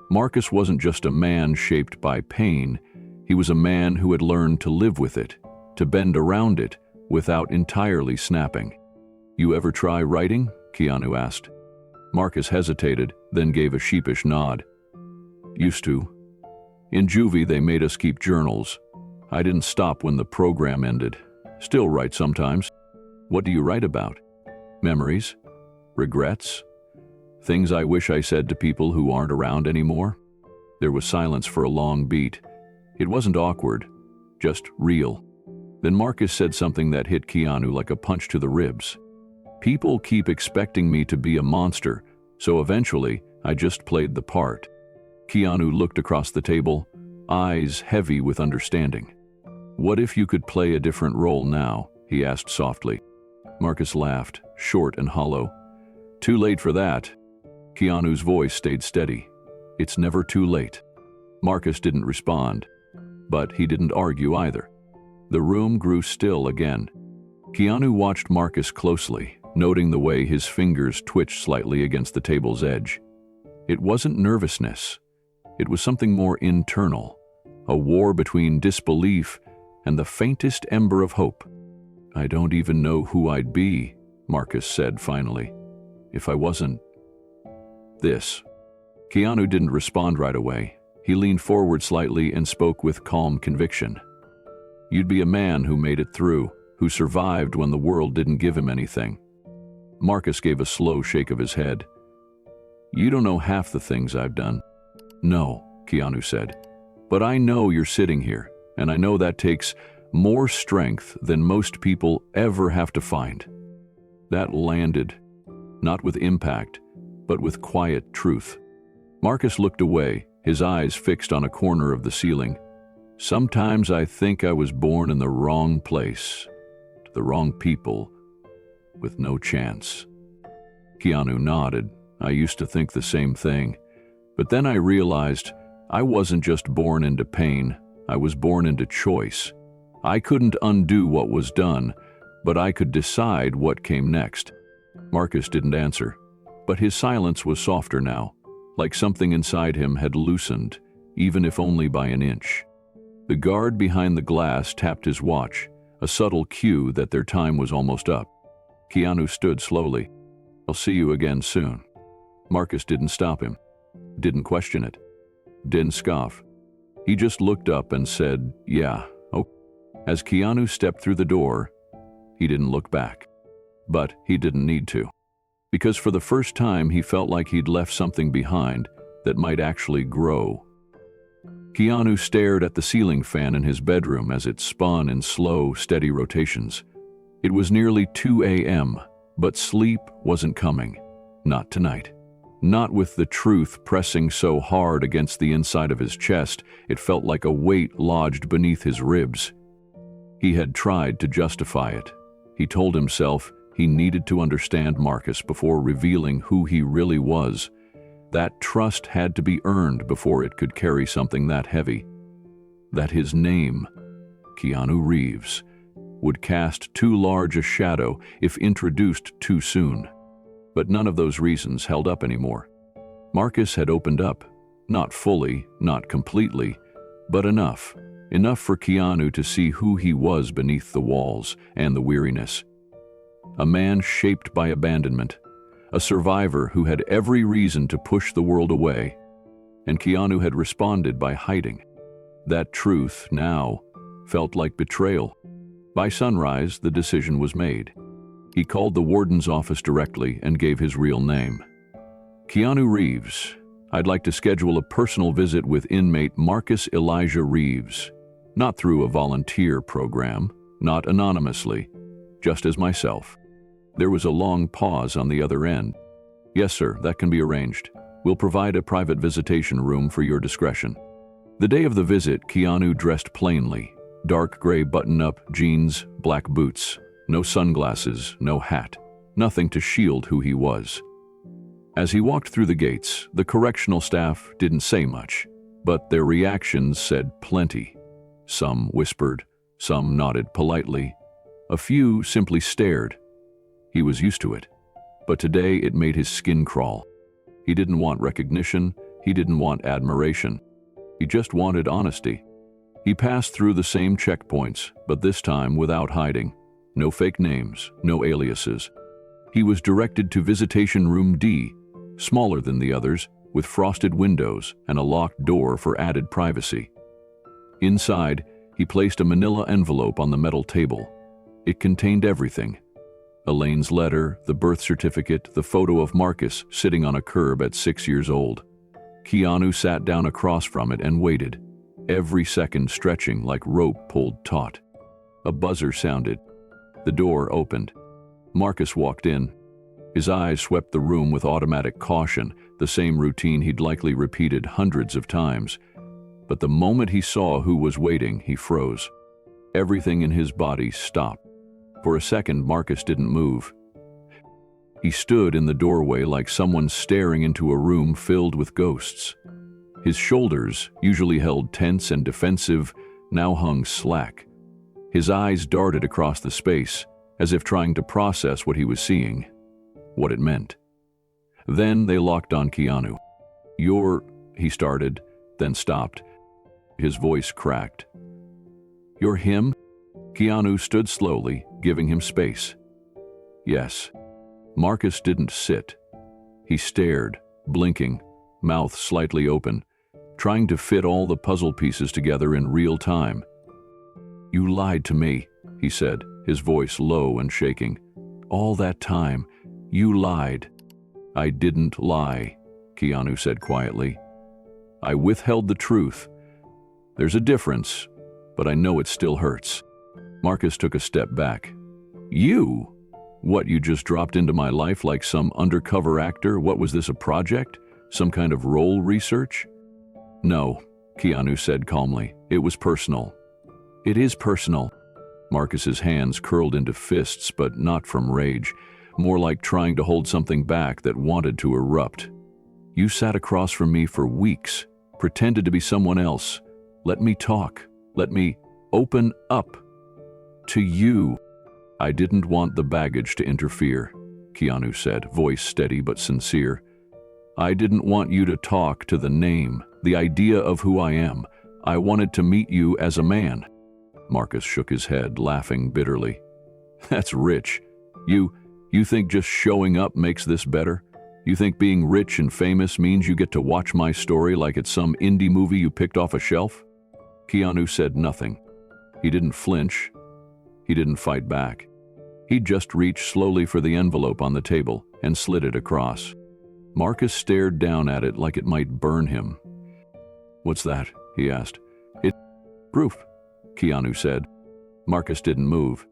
Marcus wasn't just a man shaped by pain. He was a man who had learned to live with it, to bend around it, without entirely snapping. "You ever try writing?" Keanu asked. Marcus hesitated, then gave a sheepish nod. "Used to. In juvie, they made us keep journals. I didn't stop when the program ended. Still write sometimes." "What do you write about?" "Memories. Regrets. Things I wish I said to people who aren't around anymore." There was silence for a long beat. It wasn't awkward, just real. Then Marcus said something that hit Keanu like a punch to the ribs. "People keep expecting me to be a monster, so eventually I just played the part." Keanu looked across the table, eyes heavy with understanding. "What if you could play a different role now?" he asked softly. Marcus laughed, short and hollow. "Too late for that." Keanu's voice stayed steady. It's never too late. Marcus didn't respond, but he didn't argue either. The room grew still again. Keanu watched Marcus closely, noting the way his fingers twitched slightly against the table's edge. It wasn't nervousness. It was something more internal, a war between disbelief and the faintest ember of hope. "I don't even know who I'd be," Marcus said finally, "if I wasn't this." Keanu didn't respond right away. He leaned forward slightly and spoke with calm conviction. "You'd be a man who made it through, who survived when the world didn't give him anything." Marcus gave a slow shake of his head. "You don't know half the things I've done." "No," Keanu said, "but I know you're sitting here, and I know that takes more strength than most people ever have to find." That landed, not with impact, but with quiet truth. Marcus looked away, his eyes fixed on a corner of the ceiling. "Sometimes I think I was born in the wrong place, to the wrong people, with no chance." Keanu nodded. "I used to think the same thing. But then I realized I wasn't just born into pain, I was born into choice. I couldn't undo what was done, but I could decide what came next." Marcus didn't answer, but his silence was softer now, like something inside him had loosened, even if only by an inch. The guard behind the glass tapped his watch, a subtle cue that their time was almost up. Keanu stood slowly. "I'll see you again soon." Marcus didn't stop him, didn't question it, didn't scoff. He just looked up and said, "Yeah, okay." As Keanu stepped through the door, he didn't look back. But he didn't need to, because for the first time he felt like he'd left something behind that might actually grow. Keanu stared at the ceiling fan in his bedroom as it spun in slow, steady rotations. It was nearly 2 a.m., but sleep wasn't coming. Not tonight. Not with the truth pressing so hard against the inside of his chest, it felt like a weight lodged beneath his ribs. He had tried to justify it. He told himself he needed to understand Marcus before revealing who he really was. That trust had to be earned before it could carry something that heavy. That his name, Keanu Reeves, would cast too large a shadow if introduced too soon. But none of those reasons held up anymore. Marcus had opened up, not fully, not completely, but enough for Keanu to see who he was beneath the walls and the weariness. A man shaped by abandonment, a survivor who had every reason to push the world away, and Keanu had responded by hiding. That truth now felt like betrayal. By sunrise, the decision was made. He called the warden's office directly and gave his real name. "Keanu Reeves, I'd like to schedule a personal visit with inmate Marcus Elijah Reeves. Not through a volunteer program, not anonymously, just as myself." There was a long pause on the other end. "Yes, sir, that can be arranged. We'll provide a private visitation room for your discretion." The day of the visit, Keanu dressed plainly. Dark gray button-up, jeans, black boots. No sunglasses, no hat. Nothing to shield who he was. As he walked through the gates, the correctional staff didn't say much, but their reactions said plenty. Some whispered, some nodded politely. A few simply stared. He was used to it, but today it made his skin crawl. He didn't want recognition, he didn't want admiration. He just wanted honesty. He passed through the same checkpoints, but this time without hiding. No fake names, no aliases. He was directed to Visitation Room D, smaller than the others, with frosted windows and a locked door for added privacy. Inside, he placed a manila envelope on the metal table. It contained everything. Elaine's letter, the birth certificate, the photo of Marcus sitting on a curb at 6 years old. Keanu sat down across from it and waited, every second stretching like rope pulled taut. A buzzer sounded. The door opened. Marcus walked in. His eyes swept the room with automatic caution, the same routine he'd likely repeated hundreds of times. But the moment he saw who was waiting, he froze. Everything in his body stopped. For a second, Marcus didn't move. He stood in the doorway like someone staring into a room filled with ghosts. His shoulders, usually held tense and defensive, now hung slack. His eyes darted across the space, as if trying to process what he was seeing, what it meant. Then they locked on Keanu. He started, then stopped. His voice cracked. You're him? Keanu stood slowly, giving him space. Yes. Marcus didn't sit. He stared, blinking, mouth slightly open, trying to fit all the puzzle pieces together in real time. You lied to me, he said, his voice low and shaking. All that time, you lied. I didn't lie, Keanu said quietly. I withheld the truth. There's a difference, but I know it still hurts. Marcus took a step back. You? What, you just dropped into my life like some undercover actor? What was this, a project? Some kind of role research? No, Keanu said calmly. It was personal. It is personal. Marcus's hands curled into fists, but not from rage, more like trying to hold something back that wanted to erupt. You sat across from me for weeks, pretended to be someone else. Let me talk. Let me open up. To you. I didn't want the baggage to interfere, Keanu said, voice steady but sincere. I didn't want you to talk to the name, the idea of who I am. I wanted to meet you as a man. Marcus shook his head, laughing bitterly. That's rich. You think just showing up makes this better? You think being rich and famous means you get to watch my story like it's some indie movie you picked off a shelf? Keanu said nothing. He didn't flinch. He didn't fight back. He just reached slowly for the envelope on the table and slid it across. Marcus stared down at it like it might burn him. What's that? He asked. It's proof, Keanu said. Marcus didn't move.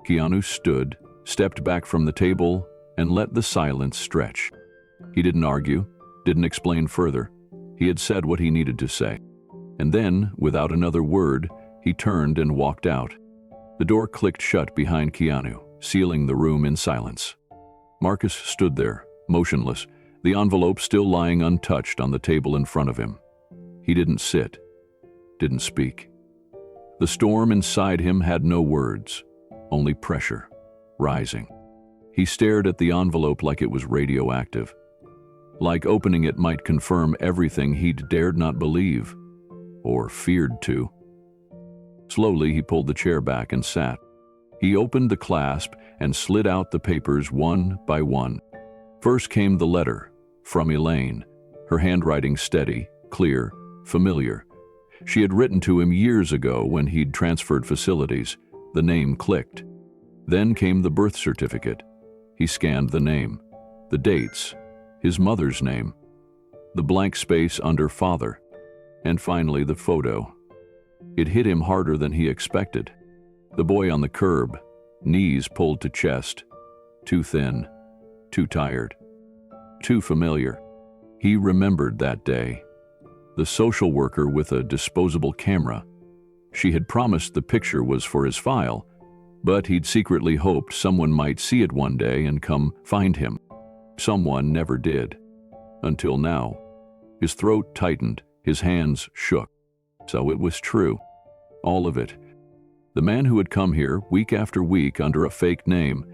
Keanu stood, stepped back from the table, and let the silence stretch. He didn't argue, didn't explain further. He had said what he needed to say. And then, without another word, he turned and walked out. The door clicked shut behind Keanu, sealing the room in silence. Marcus stood there, motionless, the envelope still lying untouched on the table in front of him. He didn't sit, didn't speak. The storm inside him had no words, only pressure, rising. He stared at the envelope like it was radioactive. Like opening it might confirm everything he'd dared not believe, or feared to. Slowly, he pulled the chair back and sat. He opened the clasp and slid out the papers one by one. First came the letter, from Elaine, her handwriting steady, clear, familiar. She had written to him years ago when he'd transferred facilities. The name clicked. Then came the birth certificate. He scanned the name, the dates, his mother's name, the blank space under father, and finally the photo. It hit him harder than he expected. The boy on the curb, knees pulled to chest, too thin, too tired, too familiar. He remembered that day. The social worker with a disposable camera. She had promised the picture was for his file, but he'd secretly hoped someone might see it one day and come find him. Someone never did. Until now. His throat tightened, his hands shook. So it was true. All of it. The man who had come here week after week under a fake name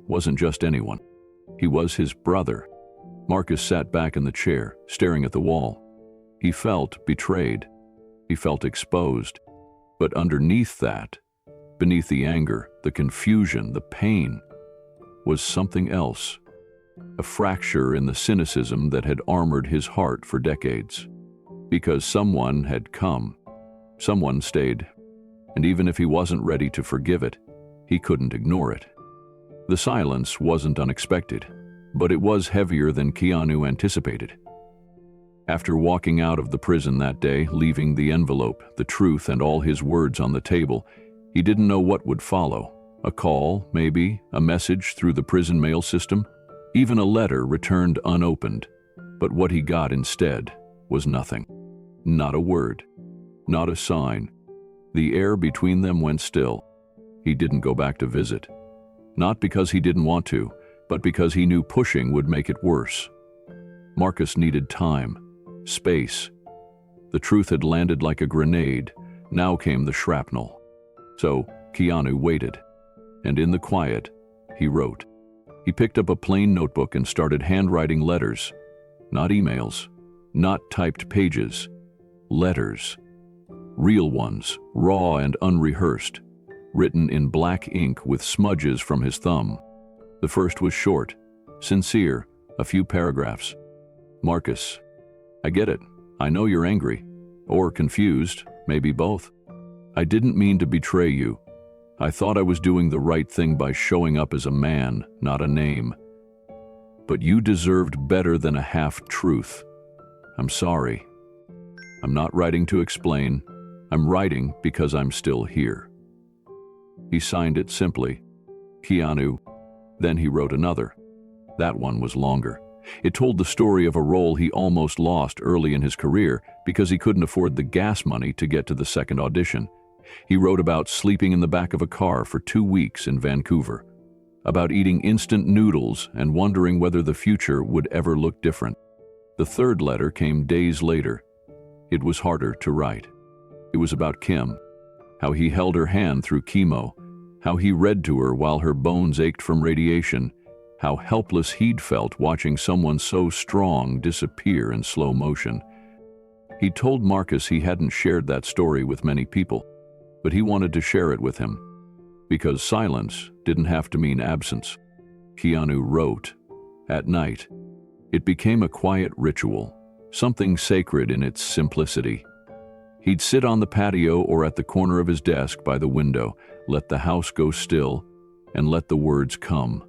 wasn't just anyone. He was his brother. Marcus sat back in the chair, staring at the wall. He felt betrayed. He felt exposed. But underneath that, beneath the anger, the confusion, the pain, was something else. A fracture in the cynicism that had armored his heart for decades. Because someone had come. Someone stayed. And even if he wasn't ready to forgive it, he couldn't ignore it. The silence wasn't unexpected, but it was heavier than Keanu anticipated. After walking out of the prison that day, leaving the envelope, the truth, and all his words on the table, he didn't know what would follow. A call, maybe, a message through the prison mail system, even a letter returned unopened. But what he got instead was nothing. Not a word. Not a sign. The air between them went still. He didn't go back to visit. Not because he didn't want to, but because he knew pushing would make it worse. Marcus needed time, space, The truth had landed like a grenade. Now came the shrapnel. So Keanu waited. And in the quiet, he wrote. He picked up a plain notebook and started handwriting letters. Not emails, not typed pages. Letters. Real ones, raw and unrehearsed, written in black ink with smudges from his thumb. The first was short, sincere, a few paragraphs. Marcus, I get it. I know you're angry. Or confused, maybe both. I didn't mean to betray you. I thought I was doing the right thing by showing up as a man, not a name. But you deserved better than a half-truth. I'm sorry. I'm not writing to explain. I'm writing because I'm still here. He signed it simply, Keanu. Then he wrote another. That one was longer. It told the story of a role he almost lost early in his career because he couldn't afford the gas money to get to the second audition. He wrote about sleeping in the back of a car for 2 weeks in Vancouver, about eating instant noodles and wondering whether the future would ever look different. The third letter came days later. It was harder to write. It was about Kim, how he held her hand through chemo, how he read to her while her bones ached from radiation, how helpless he'd felt watching someone so strong disappear in slow motion. He told Marcus he hadn't shared that story with many people, but he wanted to share it with him, because silence didn't have to mean absence. Keanu wrote. At night, it became a quiet ritual, something sacred in its simplicity. He'd sit on the patio or at the corner of his desk by the window, let the house go still, and let the words come.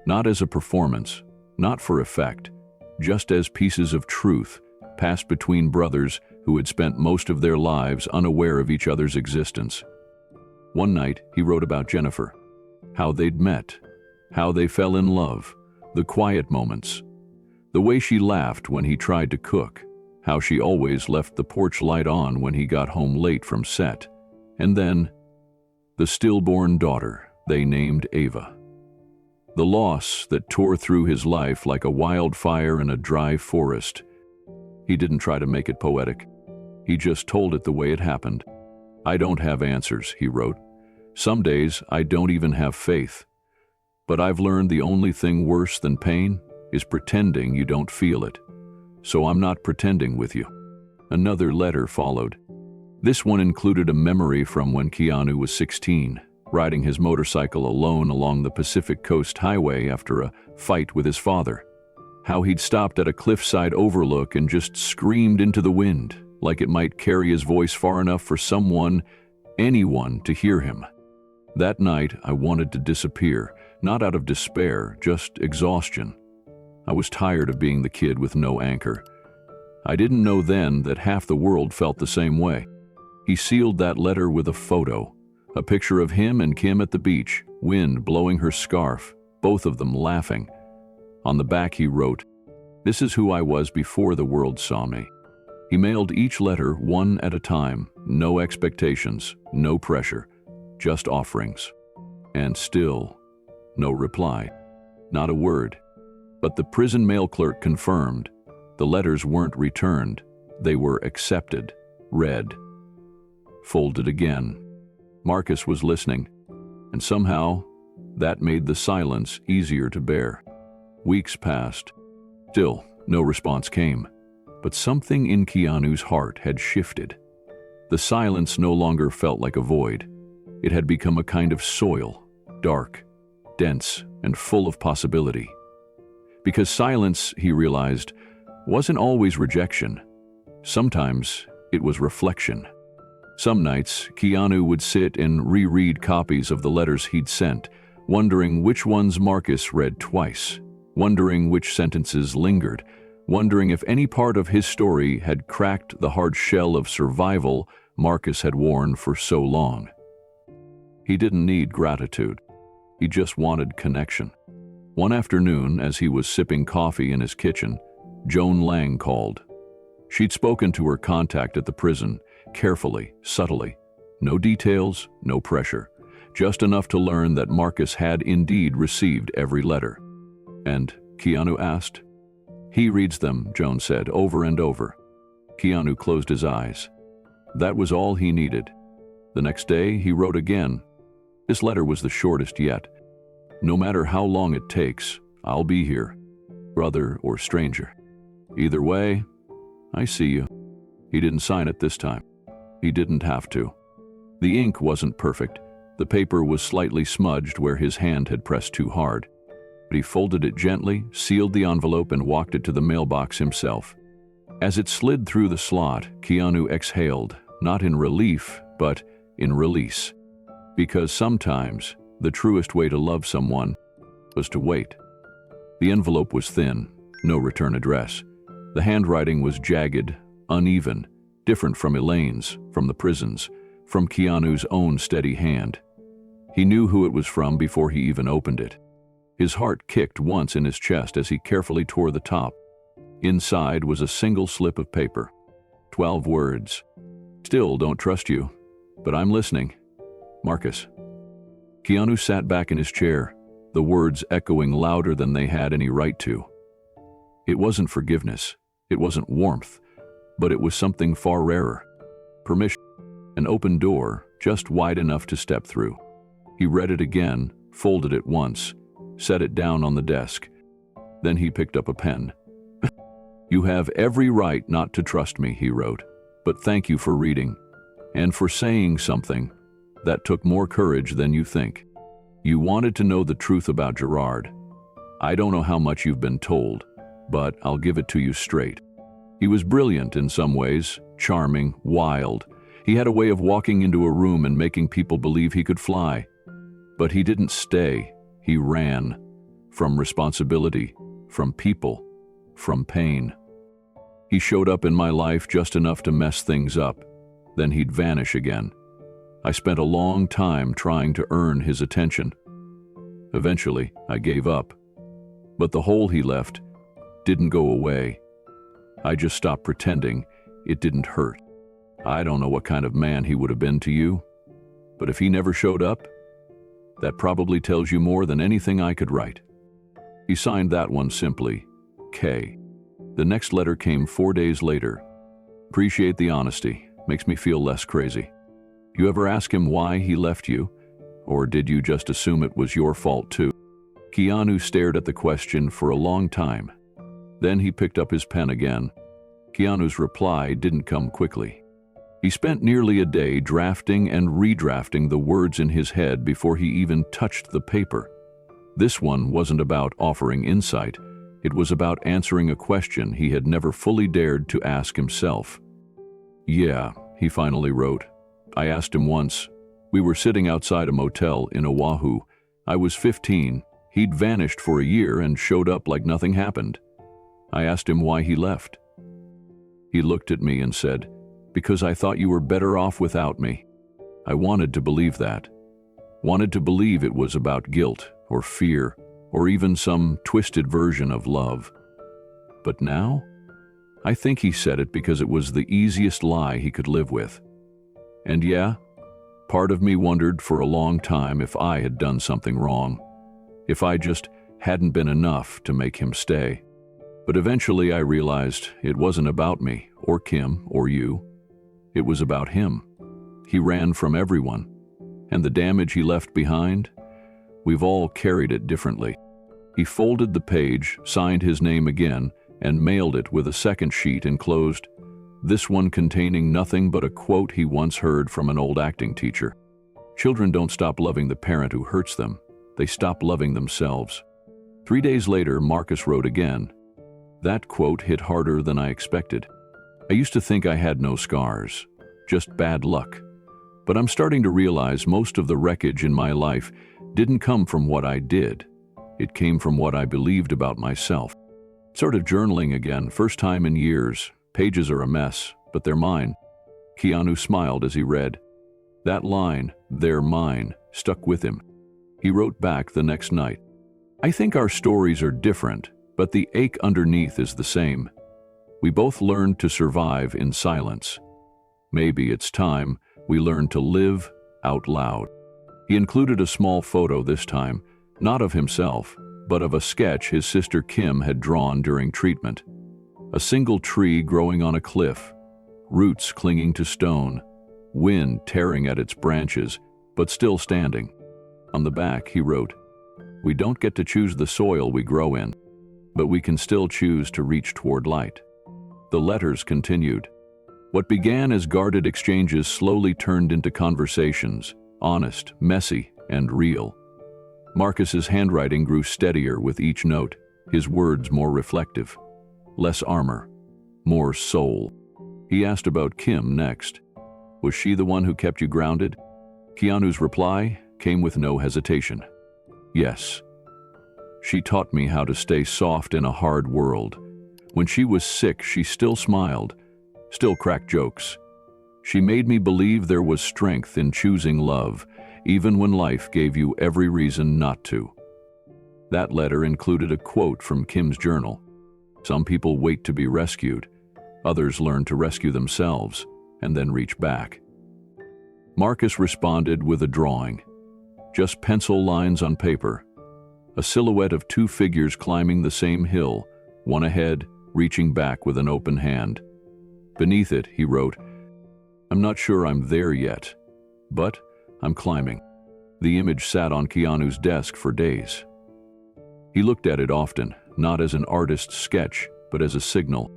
Not as a performance, not for effect, just as pieces of truth passed between brothers who had spent most of their lives unaware of each other's existence. One night, he wrote about Jennifer, how they'd met, how they fell in love, the quiet moments, the way she laughed when he tried to cook, how she always left the porch light on when he got home late from set, and then the stillborn daughter they named Ava. The loss that tore through his life like a wildfire in a dry forest. He didn't try to make it poetic. He just told it the way it happened. I don't have answers, he wrote. Some days I don't even have faith. But I've learned the only thing worse than pain is pretending you don't feel it. So I'm not pretending with you. Another letter followed. This one included a memory from when Keanu was 16. Riding his motorcycle alone along the Pacific Coast Highway after a fight with his father. How he'd stopped at a cliffside overlook and just screamed into the wind, like it might carry his voice far enough for someone, anyone, to hear him. That night, I wanted to disappear, not out of despair, just exhaustion. I was tired of being the kid with no anchor. I didn't know then that half the world felt the same way. He sealed that letter with a photo. A picture of him and Kim at the beach, wind blowing her scarf, both of them laughing. On the back he wrote, "This is who I was before the world saw me." He mailed each letter one at a time, no expectations, no pressure, just offerings. And still, no reply, not a word. But the prison mail clerk confirmed, the letters weren't returned, they were accepted, read, folded again. Marcus was listening, and somehow that made the silence easier to bear. Weeks passed. Still, no response came, but something in Keanu's heart had shifted. The silence no longer felt like a void. It had become a kind of soil, dark, dense, and full of possibility. Because silence, he realized, wasn't always rejection. Sometimes it was reflection. Some nights, Keanu would sit and reread copies of the letters he'd sent, wondering which ones Marcus read twice, wondering which sentences lingered, wondering if any part of his story had cracked the hard shell of survival Marcus had worn for so long. He didn't need gratitude. He just wanted connection. One afternoon, as he was sipping coffee in his kitchen, Joan Lang called. She'd spoken to her contact at the prison, carefully, subtly. No details, no pressure. Just enough to learn that Marcus had indeed received every letter. And, Keanu asked. He reads them, Joan said, over and over. Keanu closed his eyes. That was all he needed. The next day, he wrote again. This letter was the shortest yet. No matter how long it takes, I'll be here, brother or stranger. Either way, I see you. He didn't sign it this time. He didn't have to. The ink wasn't perfect. The paper was slightly smudged where his hand had pressed too hard. But he folded it gently, sealed the envelope, and walked it to the mailbox himself. As it slid through the slot, Keanu exhaled, not in relief, but in release. Because sometimes, the truest way to love someone was to wait. The envelope was thin, no return address. The handwriting was jagged, uneven, different from Elaine's, from the prison's, from Keanu's own steady hand. He knew who it was from before he even opened it. His heart kicked once in his chest as he carefully tore the top. Inside was a single slip of paper. 12 words. Still don't trust you, but I'm listening. Marcus. Keanu sat back in his chair, the words echoing louder than they had any right to. It wasn't forgiveness, it wasn't warmth, but it was something far rarer. Permission. An open door, just wide enough to step through. He read it again, folded it once, set it down on the desk. Then he picked up a pen. You have every right not to trust me, he wrote, but thank you for reading, and for saying something that took more courage than you think. You wanted to know the truth about Gerard. I don't know how much you've been told, but I'll give it to you straight. He was brilliant in some ways, charming, wild. He had a way of walking into a room and making people believe he could fly. But he didn't stay, he ran. From responsibility, from people, from pain. He showed up in my life just enough to mess things up. Then he'd vanish again. I spent a long time trying to earn his attention. Eventually, I gave up. But the hole he left didn't go away. I just stopped pretending it didn't hurt. I don't know what kind of man he would have been to you, but if he never showed up, that probably tells you more than anything I could write. He signed that one simply, K. The next letter came 4 days later. Appreciate the honesty, makes me feel less crazy. You ever ask him why he left you? Or did you just assume it was your fault too? Keanu stared at the question for a long time. Then he picked up his pen again. Keanu's reply didn't come quickly. He spent nearly a day drafting and redrafting the words in his head before he even touched the paper. This one wasn't about offering insight. It was about answering a question he had never fully dared to ask himself. Yeah, he finally wrote. I asked him once. We were sitting outside a motel in Oahu. I was 15. He'd vanished for a year and showed up like nothing happened. I asked him why he left. He looked at me and said, because I thought you were better off without me. I wanted to believe that. Wanted to believe it was about guilt or fear or even some twisted version of love. But now, I think he said it because it was the easiest lie he could live with. And yeah, part of me wondered for a long time if I had done something wrong, if I just hadn't been enough to make him stay. But eventually I realized it wasn't about me or Kim or you. It was about him. He ran from everyone. And the damage he left behind, we've all carried it differently. He folded the page, signed his name again, and mailed it with a second sheet enclosed, this one containing nothing but a quote he once heard from an old acting teacher. Children don't stop loving the parent who hurts them. They stop loving themselves. 3 days later, Marcus wrote again. That quote hit harder than I expected. I used to think I had no scars, just bad luck. But I'm starting to realize most of the wreckage in my life didn't come from what I did. It came from what I believed about myself. Sort of journaling again, first time in years. Pages are a mess, but they're mine. Keanu smiled as he read. That line, they're mine, stuck with him. He wrote back the next night. I think our stories are different, but the ache underneath is the same. We both learned to survive in silence. Maybe it's time we learn to live out loud. He included a small photo this time, not of himself, but of a sketch his sister Kim had drawn during treatment. A single tree growing on a cliff, roots clinging to stone, wind tearing at its branches, but still standing. On the back, he wrote, "We don't get to choose the soil we grow in, but we can still choose to reach toward light." The letters continued. What began as guarded exchanges slowly turned into conversations, honest, messy, and real. Marcus's handwriting grew steadier with each note, his words more reflective. Less armor, more soul. He asked about Kim next. Was she the one who kept you grounded? Keanu's reply came with no hesitation. Yes. She taught me how to stay soft in a hard world. When she was sick, she still smiled, still cracked jokes. She made me believe there was strength in choosing love, even when life gave you every reason not to. That letter included a quote from Kim's journal. Some people wait to be rescued. Others learn to rescue themselves and then reach back. Marcus responded with a drawing. Just pencil lines on paper. A silhouette of two figures climbing the same hill, one ahead, reaching back with an open hand. Beneath it, he wrote, "I'm not sure I'm there yet, but I'm climbing." The image sat on Keanu's desk for days. He looked at it often, not as an artist's sketch, but as a signal.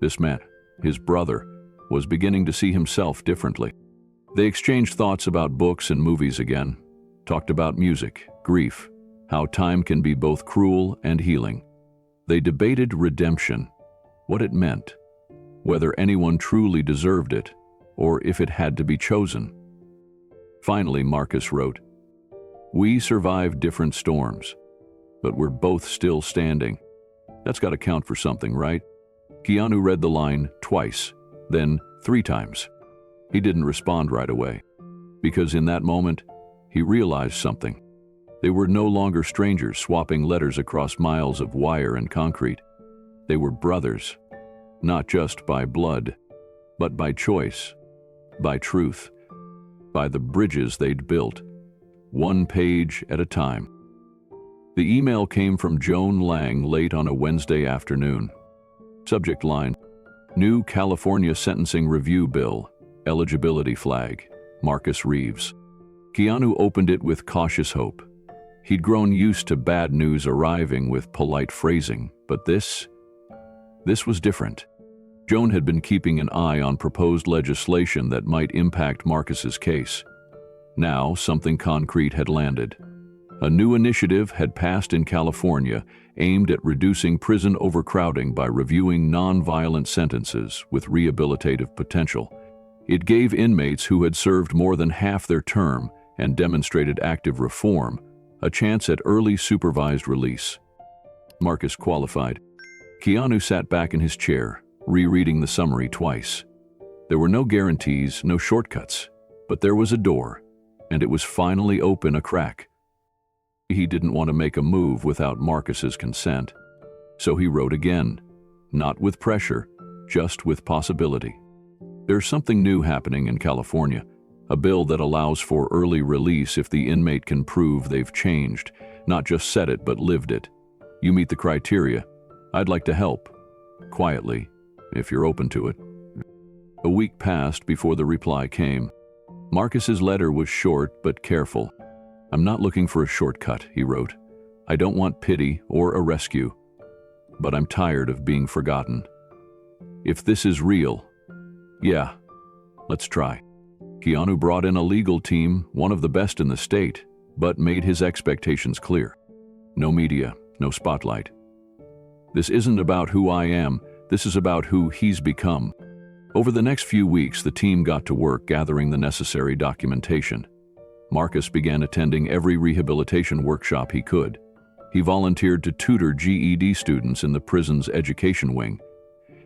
This man, his brother, was beginning to see himself differently. They exchanged thoughts about books and movies again, talked about music, grief, how time can be both cruel and healing. They debated redemption, what it meant, whether anyone truly deserved it, or if it had to be chosen. Finally, Marcus wrote, "We survived different storms, but we're both still standing. That's got to count for something, right?" Keanu read the line twice, then 3 times. He didn't respond right away, because in that moment, he realized something. They were no longer strangers swapping letters across miles of wire and concrete. They were brothers, not just by blood, but by choice, by truth, by the bridges they'd built, one page at a time. The email came from Joan Lang late on a Wednesday afternoon. Subject line, "New California Sentencing Review Bill, Eligibility Flag, Marcus Reeves." Keanu opened it with cautious hope. He'd grown used to bad news arriving with polite phrasing, but this was different. Joan had been keeping an eye on proposed legislation that might impact Marcus's case. Now, something concrete had landed. A new initiative had passed in California aimed at reducing prison overcrowding by reviewing non-violent sentences with rehabilitative potential. It gave inmates who had served more than half their term and demonstrated active reform a chance at early supervised release. Marcus qualified. Keanu sat back in his chair, rereading the summary twice. There were no guarantees, no shortcuts, but there was a door, and it was finally open a crack. He didn't want to make a move without Marcus's consent, so he wrote again, not with pressure, just with possibility. There's something new happening in California, a bill that allows for early release if the inmate can prove they've changed, not just said it but lived it. You meet the criteria. I'd like to help. Quietly, if you're open to it. A week passed before the reply came. Marcus's letter was short but careful. "I'm not looking for a shortcut," he wrote. "I don't want pity or a rescue. But I'm tired of being forgotten. If this is real, yeah, let's try." Keanu brought in a legal team, one of the best in the state, but made his expectations clear. No media, no spotlight. "This isn't about who I am, this is about who he's become." Over the next few weeks, the team got to work gathering the necessary documentation. Marcus began attending every rehabilitation workshop he could. He volunteered to tutor GED students in the prison's education wing.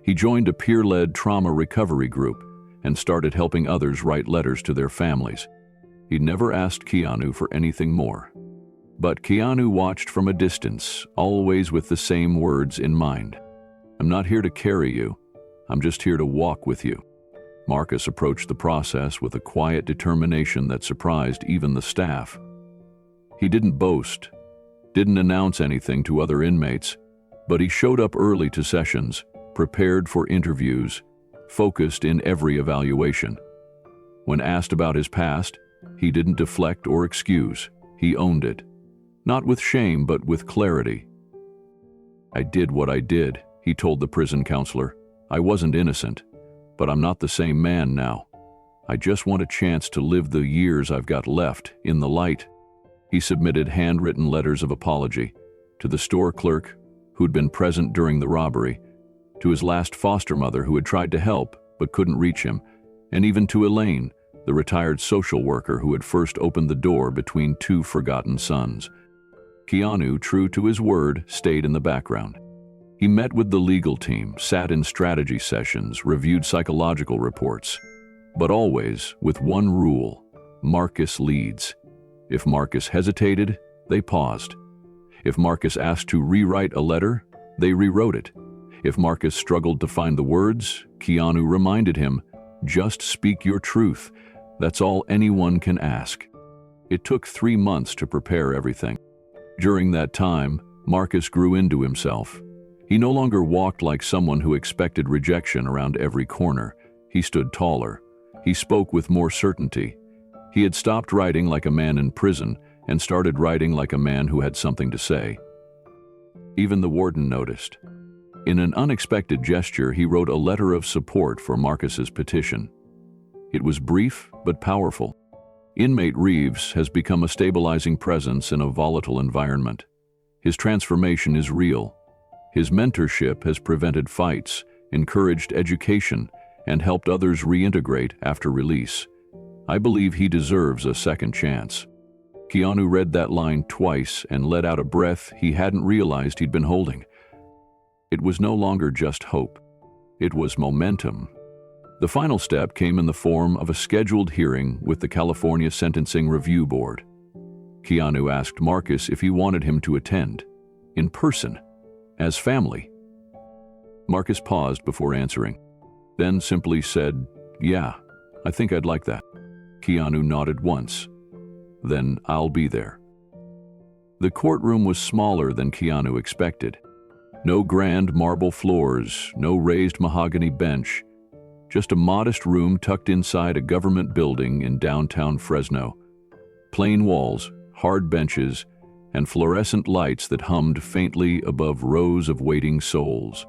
He joined a peer-led trauma recovery group and started helping others write letters to their families. He never asked Keanu for anything more. But Keanu watched from a distance, always with the same words in mind. "I'm not here to carry you. I'm just here to walk with you." Marcus approached the process with a quiet determination that surprised even the staff. He didn't boast, didn't announce anything to other inmates, but he showed up early to sessions, prepared for interviews, focused in every evaluation. When asked about his past, he didn't deflect or excuse. He owned it. Not with shame, but with clarity. "I did what I did," he told the prison counselor. "I wasn't innocent, but I'm not the same man now. I just want a chance to live the years I've got left in the light." He submitted handwritten letters of apology to the store clerk who'd been present during the robbery, to his last foster mother who had tried to help but couldn't reach him, and even to Elaine, the retired social worker who had first opened the door between two forgotten sons. Keanu, true to his word, stayed in the background. He met with the legal team, sat in strategy sessions, reviewed psychological reports, but always with one rule: Marcus leads. If Marcus hesitated, they paused. If Marcus asked to rewrite a letter, they rewrote it. If Marcus struggled to find the words, Keanu reminded him, "Just speak your truth. That's all anyone can ask." It took 3 months to prepare everything. During that time, Marcus grew into himself. He no longer walked like someone who expected rejection around every corner. He stood taller. He spoke with more certainty. He had stopped writing like a man in prison and started writing like a man who had something to say. Even the warden noticed. In an unexpected gesture, he wrote a letter of support for Marcus's petition. It was brief but powerful. Inmate Reeves has become a stabilizing presence in a volatile environment. His transformation is real. His mentorship has prevented fights, encouraged education, and helped others reintegrate after release. I believe he deserves a second chance. Keanu read that line twice and let out a breath he hadn't realized he'd been holding. It was no longer just hope. It was momentum. The final step came in the form of a scheduled hearing with the California Sentencing Review Board. Keanu asked Marcus if he wanted him to attend, in person, as family. Marcus paused before answering, then simply said, "Yeah, I think I'd like that." Keanu nodded once. "Then I'll be there." The courtroom was smaller than Keanu expected. No grand marble floors, no raised mahogany bench, just a modest room tucked inside a government building in downtown Fresno. Plain walls, hard benches, and fluorescent lights that hummed faintly above rows of waiting souls.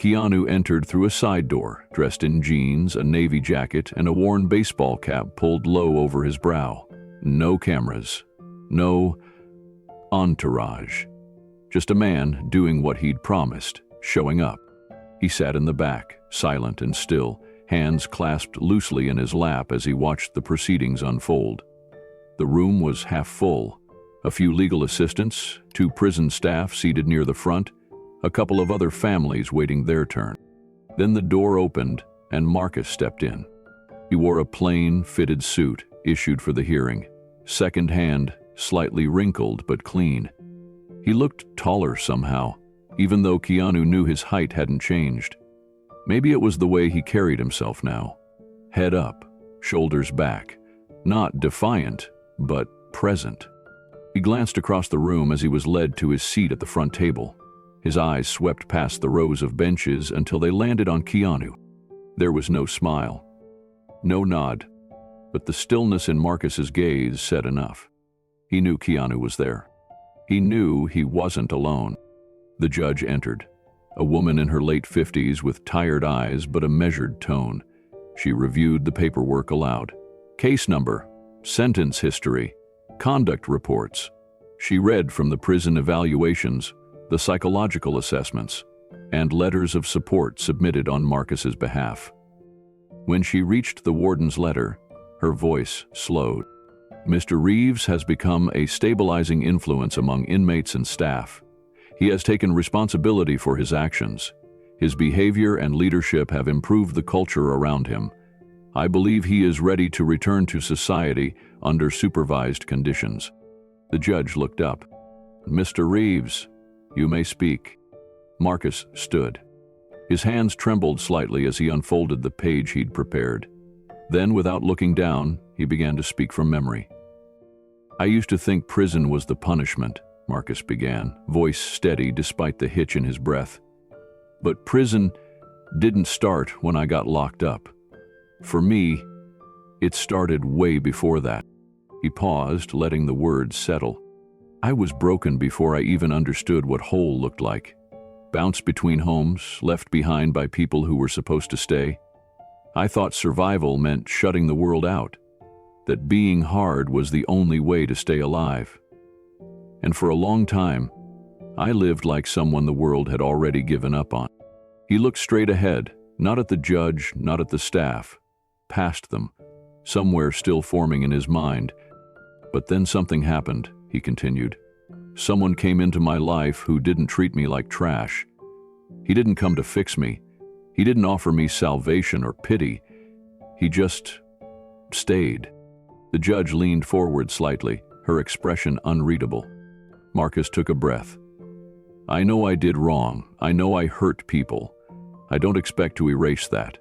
Keanu entered through a side door, dressed in jeans, a navy jacket, and a worn baseball cap pulled low over his brow. No cameras. No entourage. Just a man doing what he'd promised, showing up. He sat in the back, silent and still, hands clasped loosely in his lap as he watched the proceedings unfold. The room was half full. A few legal assistants, 2 prison staff seated near the front, a couple of other families waiting their turn. Then the door opened and Marcus stepped in. He wore a plain, fitted suit issued for the hearing, second-hand, slightly wrinkled but clean. He looked taller somehow, even though Keanu knew his height hadn't changed. Maybe it was the way he carried himself now. Head up, shoulders back. Not defiant, but present. He glanced across the room as he was led to his seat at the front table. His eyes swept past the rows of benches until they landed on Keanu. There was no smile, no nod, but the stillness in Marcus's gaze said enough. He knew Keanu was there. He knew he wasn't alone. The judge entered, a woman in her late 50s with tired eyes but a measured tone. She reviewed the paperwork aloud. Case number, sentence history, conduct reports. She read from the prison evaluations, the psychological assessments, and letters of support submitted on Marcus's behalf. When she reached the warden's letter, her voice slowed. Mr. Reeves has become a stabilizing influence among inmates and staff. He has taken responsibility for his actions. His behavior and leadership have improved the culture around him. I believe he is ready to return to society under supervised conditions. The judge looked up. Mr. Reeves, you may speak. Marcus stood. His hands trembled slightly as he unfolded the page he'd prepared. Then, without looking down, he began to speak from memory. I used to think prison was the punishment, Marcus began, voice steady despite the hitch in his breath. But prison, didn't start when I got locked up. For me, it started way before that." He paused, letting the words settle. "I was broken before I even understood what whole looked like. Bounced between homes, left behind by people who were supposed to stay. I thought survival meant shutting the world out, that being hard was the only way to stay alive. And for a long time, I lived like someone the world had already given up on." He looked straight ahead, not at the judge, not at the staff, past them, somewhere still forming in his mind. "But then something happened," he continued. "Someone came into my life who didn't treat me like trash. He didn't come to fix me. He didn't offer me salvation or pity. He just stayed." The judge leaned forward slightly, her expression unreadable. Marcus took a breath. "I know I did wrong. I know I hurt people. I don't expect to erase that.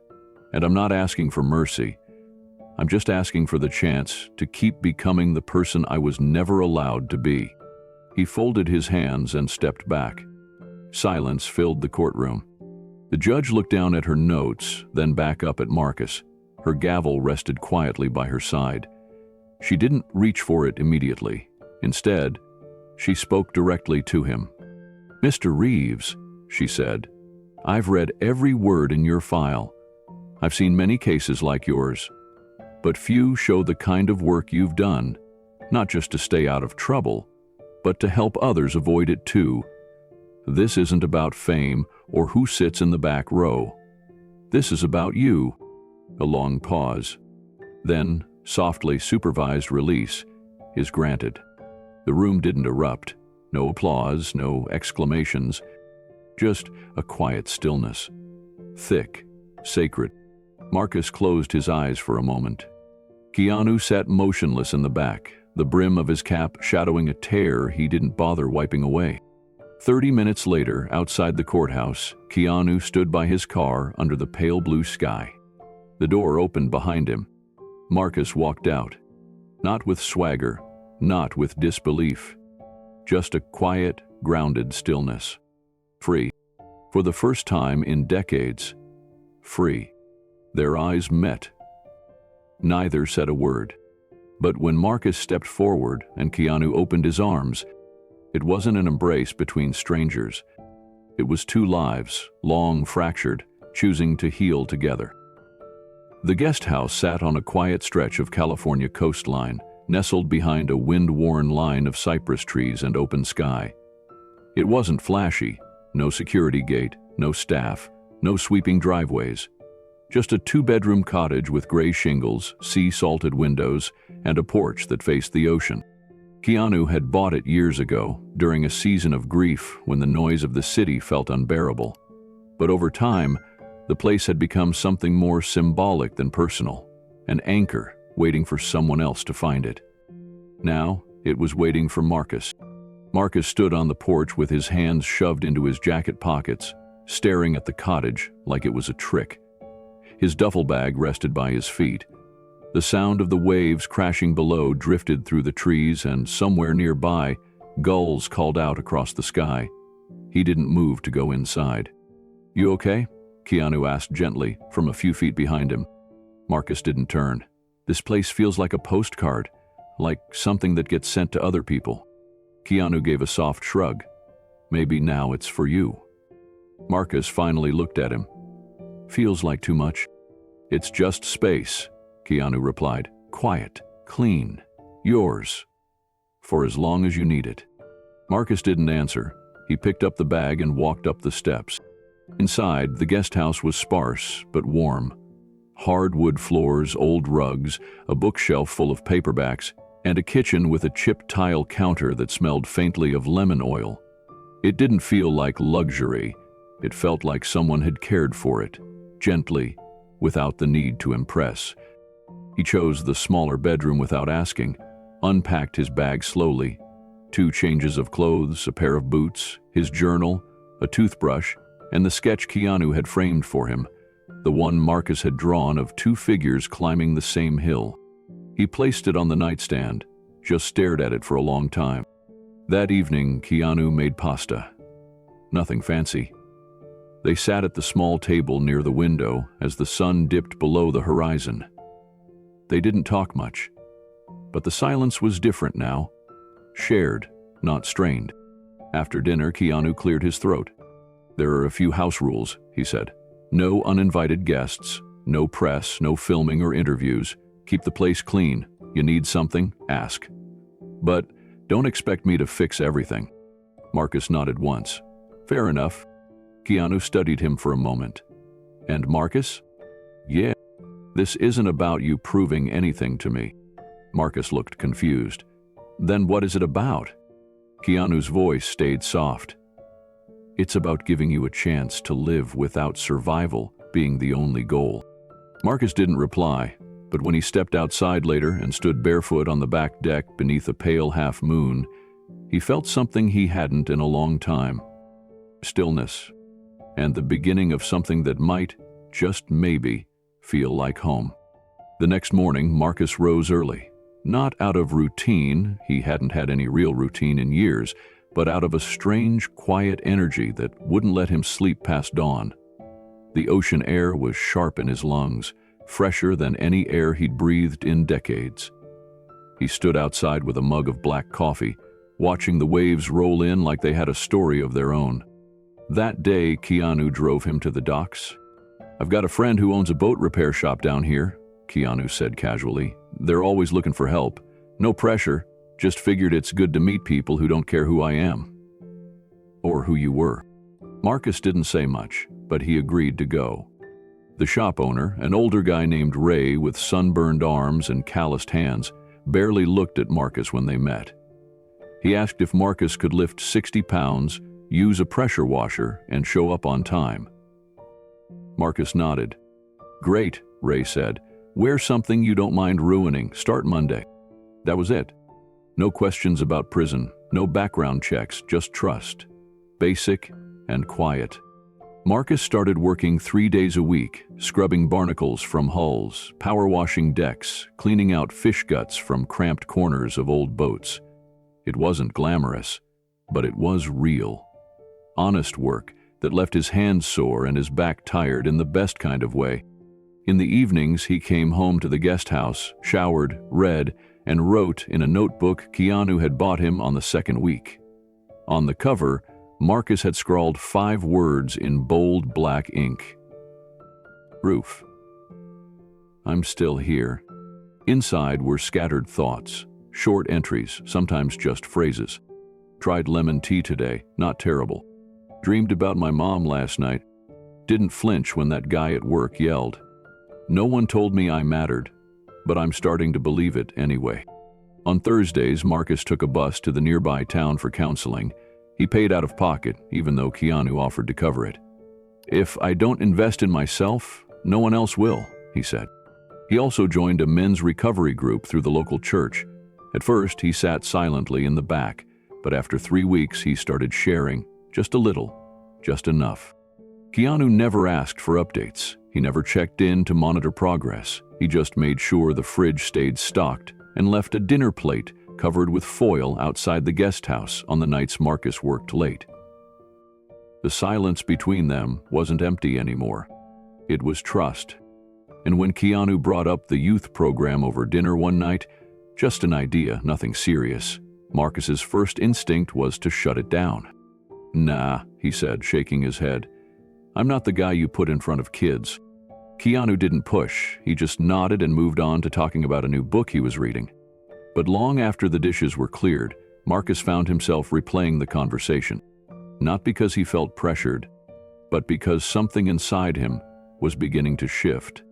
And I'm not asking for mercy. I'm just asking for the chance to keep becoming the person I was never allowed to be." He folded his hands and stepped back. Silence filled the courtroom. The judge looked down at her notes, then back up at Marcus. Her gavel rested quietly by her side. She didn't reach for it immediately. Instead, she spoke directly to him. "Mr. Reeves," she said, "I've read every word in your file. I've seen many cases like yours, but few show the kind of work you've done, not just to stay out of trouble, but to help others avoid it too. This isn't about fame or who sits in the back row. This is about you." A long pause. Then, softly supervised release is granted. The room didn't erupt. No applause, no exclamations. Just a quiet stillness. Thick, sacred. Marcus closed his eyes for a moment. Keanu sat motionless in the back, the brim of his cap shadowing a tear he didn't bother wiping away. 30 minutes later, outside the courthouse, Keanu stood by his car under the pale blue sky. The door opened behind him. Marcus walked out. Not with swagger, not with disbelief. Just a quiet, grounded stillness. Free. For the first time in decades. Free. Their eyes met. Neither said a word. But when Marcus stepped forward and Keanu opened his arms, it wasn't an embrace between strangers. It was two lives, long fractured, choosing to heal together. The guest house sat on a quiet stretch of California coastline, nestled behind a wind-worn line of cypress trees and open sky. It wasn't flashy, no security gate, no staff, no sweeping driveways. Just a two-bedroom cottage with gray shingles, sea-salted windows, and a porch that faced the ocean. Keanu had bought it years ago, during a season of grief when the noise of the city felt unbearable. But over time, the place had become something more symbolic than personal, an anchor waiting for someone else to find it. Now, it was waiting for Marcus. Marcus stood on the porch with his hands shoved into his jacket pockets, staring at the cottage like it was a trick. His duffel bag rested by his feet. The sound of the waves crashing below drifted through the trees, and somewhere nearby, gulls called out across the sky. He didn't move to go inside. "You okay?" Keanu asked gently from a few feet behind him. Marcus didn't turn. "This place feels like a postcard, like something that gets sent to other people." Keanu gave a soft shrug. "Maybe now it's for you." Marcus finally looked at him. "Feels like too much." "It's just space," Keanu replied. "Quiet, clean, yours, for as long as you need it." Marcus didn't answer. He picked up the bag and walked up the steps. Inside, the guest house was sparse but warm. Hardwood floors, old rugs, a bookshelf full of paperbacks, and a kitchen with a chipped tile counter that smelled faintly of lemon oil. It didn't feel like luxury. It felt like someone had cared for it, gently, without the need to impress. He chose the smaller bedroom without asking, unpacked his bag slowly. 2 changes of clothes, a pair of boots, his journal, a toothbrush, and the sketch Keanu had framed for him, the one Marcus had drawn of 2 figures climbing the same hill. He placed it on the nightstand, just stared at it for a long time. That evening, Keanu made pasta. Nothing fancy. They sat at the small table near the window as the sun dipped below the horizon. They didn't talk much, but the silence was different now. Shared, not strained. After dinner, Keanu cleared his throat. "There are a few house rules," he said. "No uninvited guests, no press, no filming or interviews. Keep the place clean. You need something? Ask. But don't expect me to fix everything." Marcus nodded once. "Fair enough." Keanu studied him for a moment. "And Marcus?" "Yeah, this isn't about you proving anything to me." Marcus looked confused. "Then what is it about?" Keanu's voice stayed soft. "It's about giving you a chance to live without survival being the only goal." Marcus didn't reply, but when he stepped outside later and stood barefoot on the back deck beneath a pale half moon, he felt something he hadn't in a long time. Stillness, and the beginning of something that might, just maybe, feel like home. The next morning, Marcus rose early. Not out of routine, he hadn't had any real routine in years, but out of a strange, quiet energy that wouldn't let him sleep past dawn. The ocean air was sharp in his lungs, fresher than any air he'd breathed in decades. He stood outside with a mug of black coffee, watching the waves roll in like they had a story of their own. That day, Keanu drove him to the docks. "I've got a friend who owns a boat repair shop down here," Keanu said casually. "They're always looking for help. No pressure, just figured it's good to meet people who don't care who I am. Or who you were." Marcus didn't say much, but he agreed to go. The shop owner, an older guy named Ray with sunburned arms and calloused hands, barely looked at Marcus when they met. He asked if Marcus could lift 60 pounds, use a pressure washer, and show up on time. Marcus nodded. "Great," Ray said. "Wear something you don't mind ruining. Start Monday." That was it. No questions about prison, no background checks, just trust. Basic and quiet. Marcus started working 3 days a week, scrubbing barnacles from hulls, power washing decks, cleaning out fish guts from cramped corners of old boats. It wasn't glamorous, but it was real. Honest work that left his hands sore and his back tired in the best kind of way. In the evenings, he came home to the guest house, showered, read, and wrote in a notebook Keanu had bought him on the second week. On the cover, Marcus had scrawled 5 words in bold black ink. Roof. "I'm still here." Inside were scattered thoughts, short entries, sometimes just phrases. "Tried lemon tea today, not terrible. Dreamed about my mom last night. Didn't flinch when that guy at work yelled. No one told me I mattered, but I'm starting to believe it anyway." On Thursdays, Marcus took a bus to the nearby town for counseling. He paid out of pocket, even though Keanu offered to cover it. "If I don't invest in myself, no one else will," he said. He also joined a men's recovery group through the local church. At first, he sat silently in the back, but after 3 weeks, he started sharing, just a little, just enough. Keanu never asked for updates. He never checked in to monitor progress. He just made sure the fridge stayed stocked and left a dinner plate covered with foil outside the guest house on the nights Marcus worked late. The silence between them wasn't empty anymore. It was trust. And when Keanu brought up the youth program over dinner one night, just an idea, nothing serious, Marcus's first instinct was to shut it down. "Nah," he said, shaking his head. "I'm not the guy you put in front of kids." Keanu didn't push. He just nodded and moved on to talking about a new book he was reading. But long after the dishes were cleared, Marcus found himself replaying the conversation. Not because he felt pressured, but because something inside him was beginning to shift.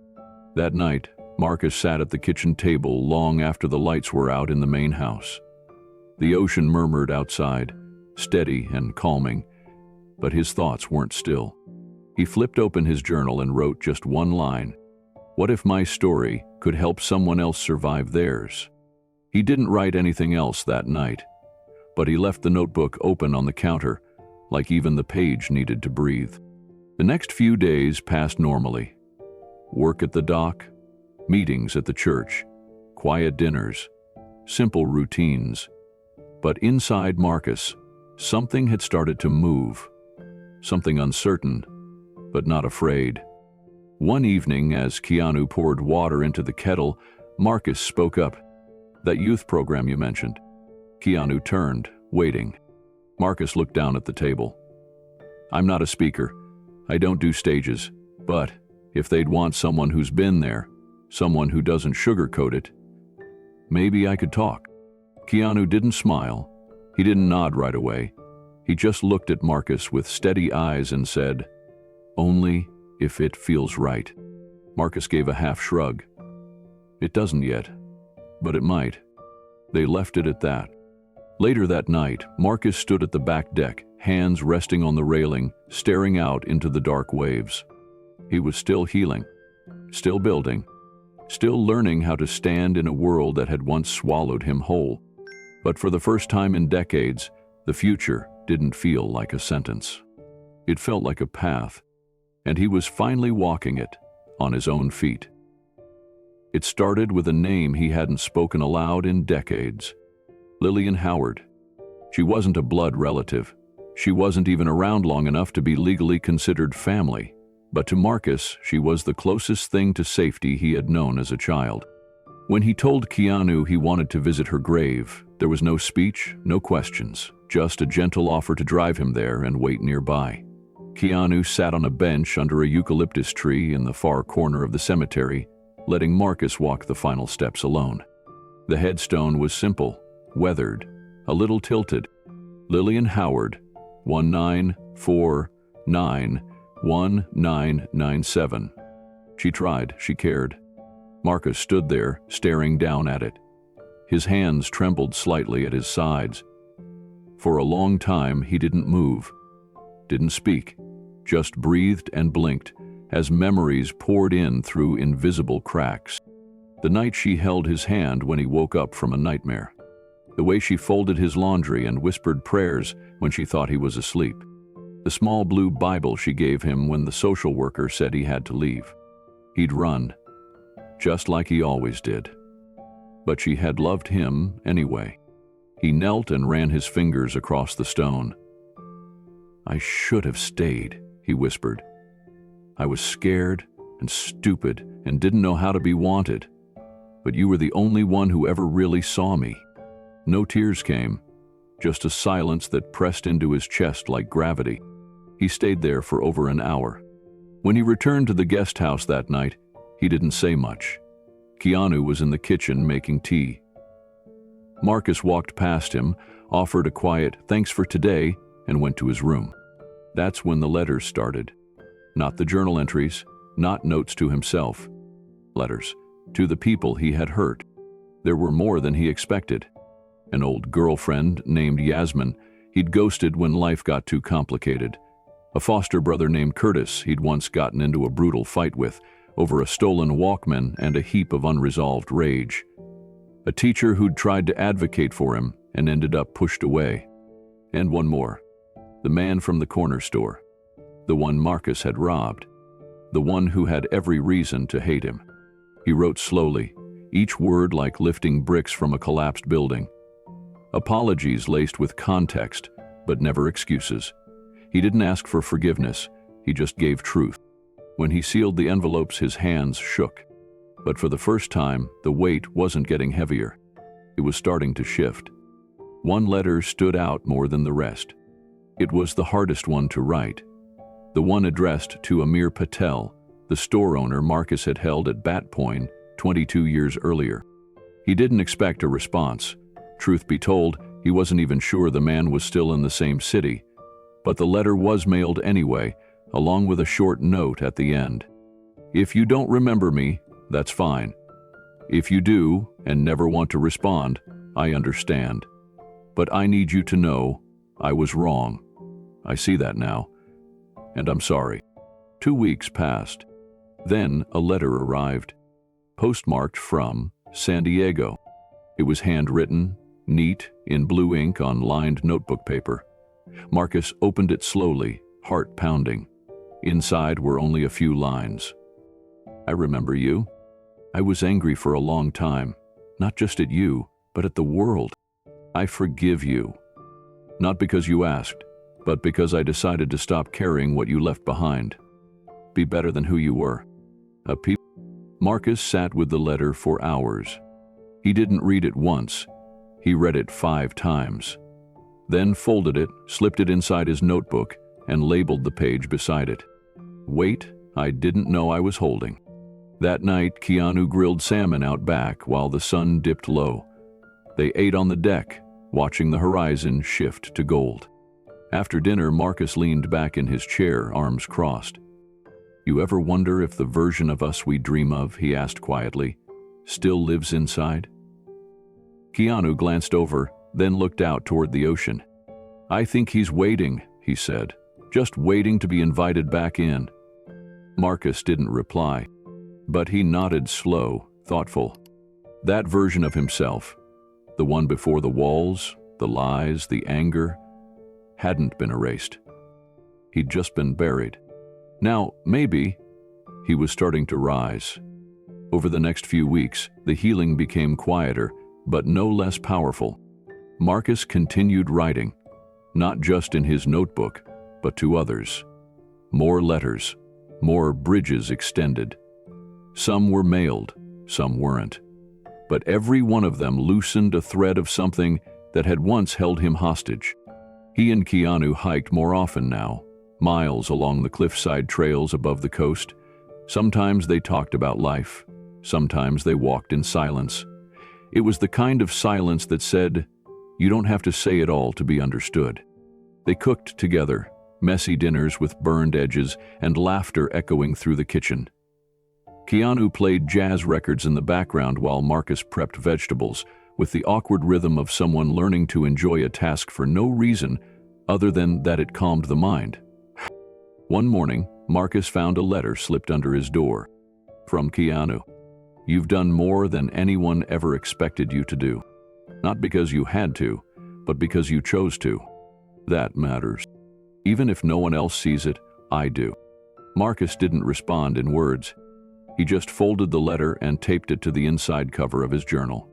That night, Marcus sat at the kitchen table long after the lights were out in the main house. The ocean murmured outside, steady and calming, but his thoughts weren't still. He flipped open his journal and wrote just one line. What if my story could help someone else survive theirs? He didn't write anything else that night, but he left the notebook open on the counter, like even the page needed to breathe. The next few days passed normally. Work at the dock, meetings at the church, quiet dinners, simple routines. But inside Marcus, something had started to move. Something uncertain, but not afraid. One evening, as Keanu poured water into the kettle, Marcus spoke up. "That youth program you mentioned." Keanu turned, waiting. Marcus looked down at the table. "I'm not a speaker. I don't do stages. But if they'd want someone who's been there, someone who doesn't sugarcoat it, maybe I could talk." Keanu didn't smile. He didn't nod right away. He just looked at Marcus with steady eyes and said, "Only if it feels right." Marcus gave a half shrug. "It doesn't yet, but it might." They left it at that. Later that night, Marcus stood at the back deck, hands resting on the railing, staring out into the dark waves. He was still healing, still building, still learning how to stand in a world that had once swallowed him whole. But for the first time in decades, the future didn't feel like a sentence. It felt like a path, and he was finally walking it on his own feet. It started with a name he hadn't spoken aloud in decades. Lillian Howard. She wasn't a blood relative. She wasn't even around long enough to be legally considered family. But to Marcus, she was the closest thing to safety he had known as a child. When he told Keanu he wanted to visit her grave, there was no speech, no questions, just a gentle offer to drive him there and wait nearby. Keanu sat on a bench under a eucalyptus tree in the far corner of the cemetery, letting Marcus walk the final steps alone. The headstone was simple, weathered, a little tilted. Lillian Howard, 19491997. She tried, she cared. Marcus stood there, staring down at it. His hands trembled slightly at his sides. For a long time, he didn't move, didn't speak, just breathed and blinked as memories poured in through invisible cracks. The night she held his hand when he woke up from a nightmare. The way she folded his laundry and whispered prayers when she thought he was asleep. The small blue Bible she gave him when the social worker said he had to leave. He'd run, just like he always did. But she had loved him anyway. He knelt and ran his fingers across the stone. "I should have stayed," he whispered. "I was scared and stupid and didn't know how to be wanted. But you were the only one who ever really saw me." No tears came, just a silence that pressed into his chest like gravity. He stayed there for over an hour. When he returned to the guest house that night, he didn't say much. Keanu was in the kitchen making tea. Marcus walked past him, offered a quiet "thanks for today," and went to his room. That's when the letters started. Not the journal entries, not notes to himself. Letters to the people he had hurt. There were more than he expected. An old girlfriend named Yasmin he'd ghosted when life got too complicated. A foster brother named Curtis he'd once gotten into a brutal fight with over a stolen Walkman and a heap of unresolved rage. A teacher who'd tried to advocate for him and ended up pushed away. And one more. The man from the corner store. The one Marcus had robbed. The one who had every reason to hate him. He wrote slowly, each word like lifting bricks from a collapsed building. Apologies laced with context, but never excuses. He didn't ask for forgiveness, he just gave truth. When he sealed the envelopes, his hands shook. But for the first time, the weight wasn't getting heavier. It was starting to shift. One letter stood out more than the rest. It was the hardest one to write. The one addressed to Amir Patel, the store owner Marcus had held at Bat Point 22 years earlier. He didn't expect a response. Truth be told, he wasn't even sure the man was still in the same city. But the letter was mailed anyway, along with a short note at the end. "If you don't remember me, that's fine. If you do and never want to respond, I understand. But I need you to know I was wrong. I see that now. And I'm sorry." 2 weeks passed. Then a letter arrived, postmarked from San Diego. It was handwritten, neat, in blue ink on lined notebook paper. Marcus opened it slowly, heart pounding. Inside were only a few lines. "I remember you. I was angry for a long time, not just at you, but at the world. I forgive you. Not because you asked, but because I decided to stop carrying what you left behind. Be better than who you were. Marcus sat with the letter for hours. He didn't read it once. He read it 5 times. Then folded it, slipped it inside his notebook, and labeled the page beside it. Weight I didn't know I was holding. That night, Keanu grilled salmon out back while the sun dipped low. They ate on the deck, watching the horizon shift to gold. After dinner, Marcus leaned back in his chair, arms crossed. You ever wonder if the version of us we dream of, he asked quietly, still lives inside? Keanu glanced over, then looked out toward the ocean. I think he's waiting, he said, just waiting to be invited back in. Marcus didn't reply, but he nodded slow, thoughtful. That version of himself, the one before the walls, the lies, the anger, hadn't been erased. He'd just been buried. Now, maybe, he was starting to rise. Over the next few weeks, the healing became quieter, but no less powerful. Marcus continued writing, not just in his notebook, but to others. More letters, more bridges extended. Some were mailed, some weren't. But every one of them loosened a thread of something that had once held him hostage. He and Keanu hiked more often now, miles along the cliffside trails above the coast. Sometimes they talked about life. Sometimes they walked in silence. It was the kind of silence that said, you don't have to say it all to be understood. They cooked together, messy dinners with burned edges and laughter echoing through the kitchen. Keanu played jazz records in the background while Marcus prepped vegetables, with the awkward rhythm of someone learning to enjoy a task for no reason other than that it calmed the mind. One morning, Marcus found a letter slipped under his door. From Keanu. You've done more than anyone ever expected you to do. Not because you had to, but because you chose to. That matters. Even if no one else sees it, I do. Marcus didn't respond in words. He just folded the letter and taped it to the inside cover of his journal.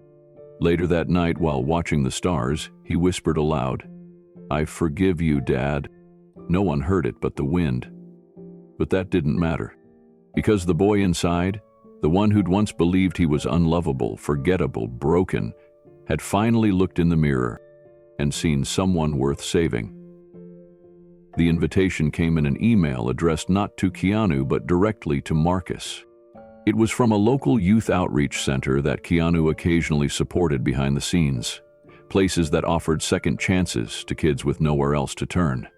Later that night, while watching the stars, he whispered aloud, I forgive you, Dad. No one heard it but the wind. But that didn't matter. Because the boy inside, the one who'd once believed he was unlovable, forgettable, broken, had finally looked in the mirror and seen someone worth saving. The invitation came in an email addressed not to Keanu but directly to Marcus. It was from a local youth outreach center that Keanu occasionally supported behind the scenes, places that offered second chances to kids with nowhere else to turn.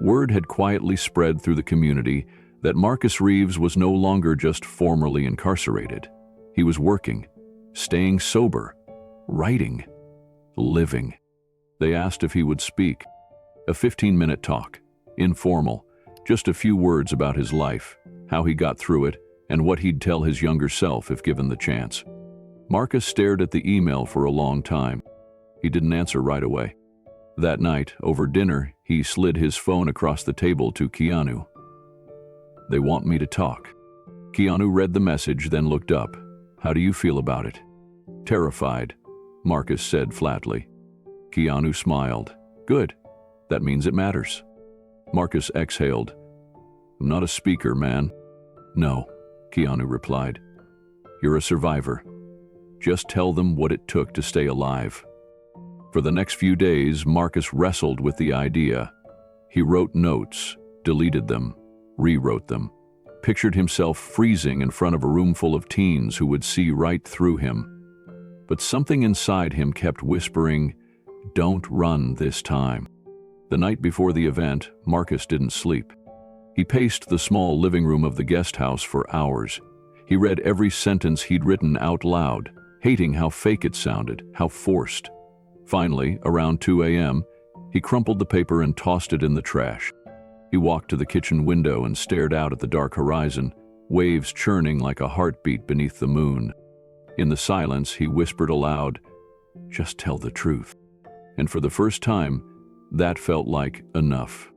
Word had quietly spread through the community that Marcus Reeves was no longer just formerly incarcerated. He was working, staying sober, writing, living. They asked if he would speak. A 15-minute talk, informal, just a few words about his life, how he got through it, and what he'd tell his younger self if given the chance. Marcus stared at the email for a long time. He didn't answer right away. That night, over dinner, he slid his phone across the table to Keanu. They want me to talk. Keanu read the message, then looked up. How do you feel about it? Terrified, Marcus said flatly. Keanu smiled. Good. That means it matters. Marcus exhaled. I'm not a speaker, man. No, Keanu replied. You're a survivor. Just tell them what it took to stay alive. For the next few days, Marcus wrestled with the idea. He wrote notes, deleted them, rewrote them, pictured himself freezing in front of a room full of teens who would see right through him. But something inside him kept whispering, don't run this time. The night before the event, Marcus didn't sleep. He paced the small living room of the guest house for hours. He read every sentence he'd written out loud, hating how fake it sounded, how forced. Finally, around 2 a.m., he crumpled the paper and tossed it in the trash. He walked to the kitchen window and stared out at the dark horizon, waves churning like a heartbeat beneath the moon. In the silence, he whispered aloud, just tell the truth. And for the first time, that felt like enough.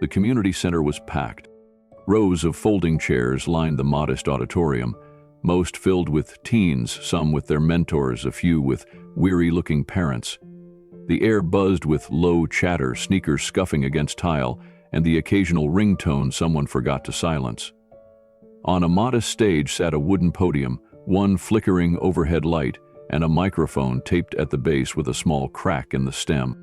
The community center was packed. Rows of folding chairs lined the modest auditorium, most filled with teens, some with their mentors, a few with weary-looking parents. The air buzzed with low chatter, sneakers scuffing against tile, and the occasional ringtone someone forgot to silence. On a modest stage sat a wooden podium, one flickering overhead light, and a microphone taped at the base with a small crack in the stem.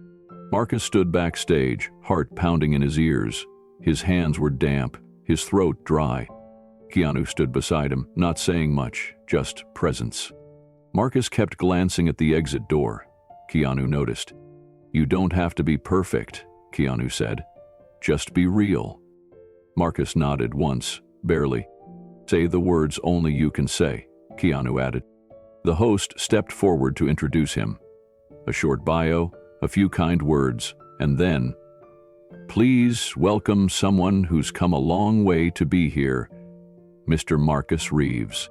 Marcus stood backstage, heart pounding in his ears. His hands were damp, his throat dry. Keanu stood beside him, not saying much, just presence. Marcus kept glancing at the exit door. Keanu noticed. "You don't have to be perfect," Keanu said. "Just be real." Marcus nodded once, barely. "Say the words only you can say," Keanu added. The host stepped forward to introduce him. A short bio, a few kind words, and then, "Please welcome someone who's come a long way to be here, Mr. Marcus Reeves."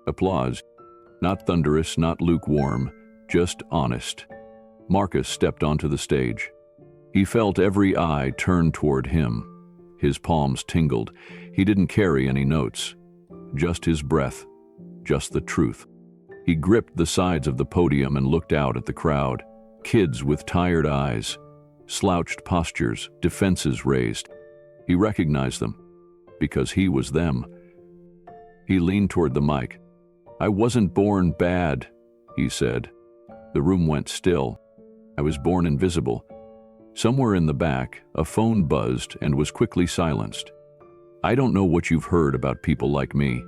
Applause. Not thunderous, not lukewarm, just honest. Marcus stepped onto the stage. He felt every eye turn toward him. His palms tingled. He didn't carry any notes. Just his breath. Just the truth. He gripped the sides of the podium and looked out at the crowd. Kids with tired eyes, slouched postures, defenses raised. He recognized them, because he was them. He leaned toward the mic. "I wasn't born bad," he said. The room went still. "I was born invisible." Somewhere in the back, a phone buzzed and was quickly silenced. "I don't know what you've heard about people like me.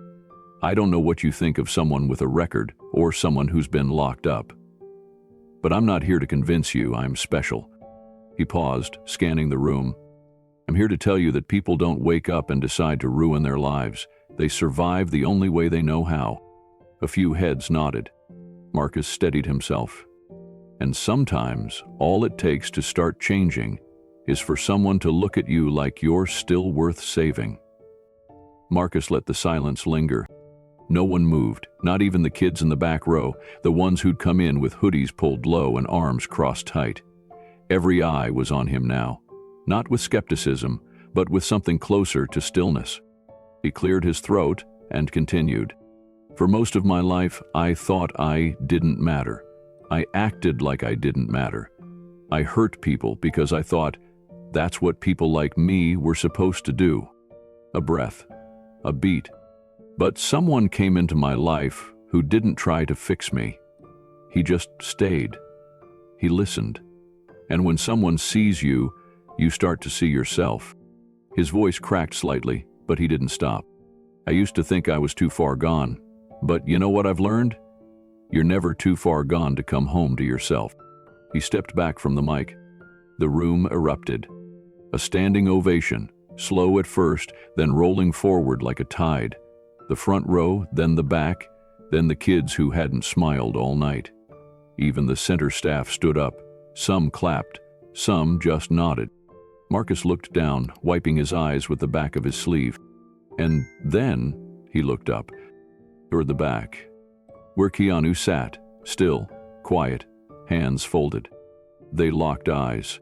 I don't know what you think of someone with a record or someone who's been locked up. But I'm not here to convince you I'm special." He paused, scanning the room. "I'm here to tell you that people don't wake up and decide to ruin their lives. They survive the only way they know how." A few heads nodded. Marcus steadied himself. "And sometimes, all it takes to start changing is for someone to look at you like you're still worth saving." Marcus let the silence linger. No one moved, not even the kids in the back row, the ones who'd come in with hoodies pulled low and arms crossed tight. Every eye was on him now, not with skepticism, but with something closer to stillness. He cleared his throat and continued. "For most of my life, I thought I didn't matter. I acted like I didn't matter. I hurt people because I thought that's what people like me were supposed to do." A breath, a beat. "But someone came into my life who didn't try to fix me. He just stayed. He listened. And when someone sees you, you start to see yourself." His voice cracked slightly, but he didn't stop. "I used to think I was too far gone. But you know what I've learned? You're never too far gone to come home to yourself." He stepped back from the mic. The room erupted. A standing ovation, slow at first, then rolling forward like a tide. The front row, then the back, then the kids who hadn't smiled all night. Even the center staff stood up. Some clapped, some just nodded. Marcus looked down, wiping his eyes with the back of his sleeve. And then he looked up, toward the back, where Keanu sat, still, quiet, hands folded. They locked eyes.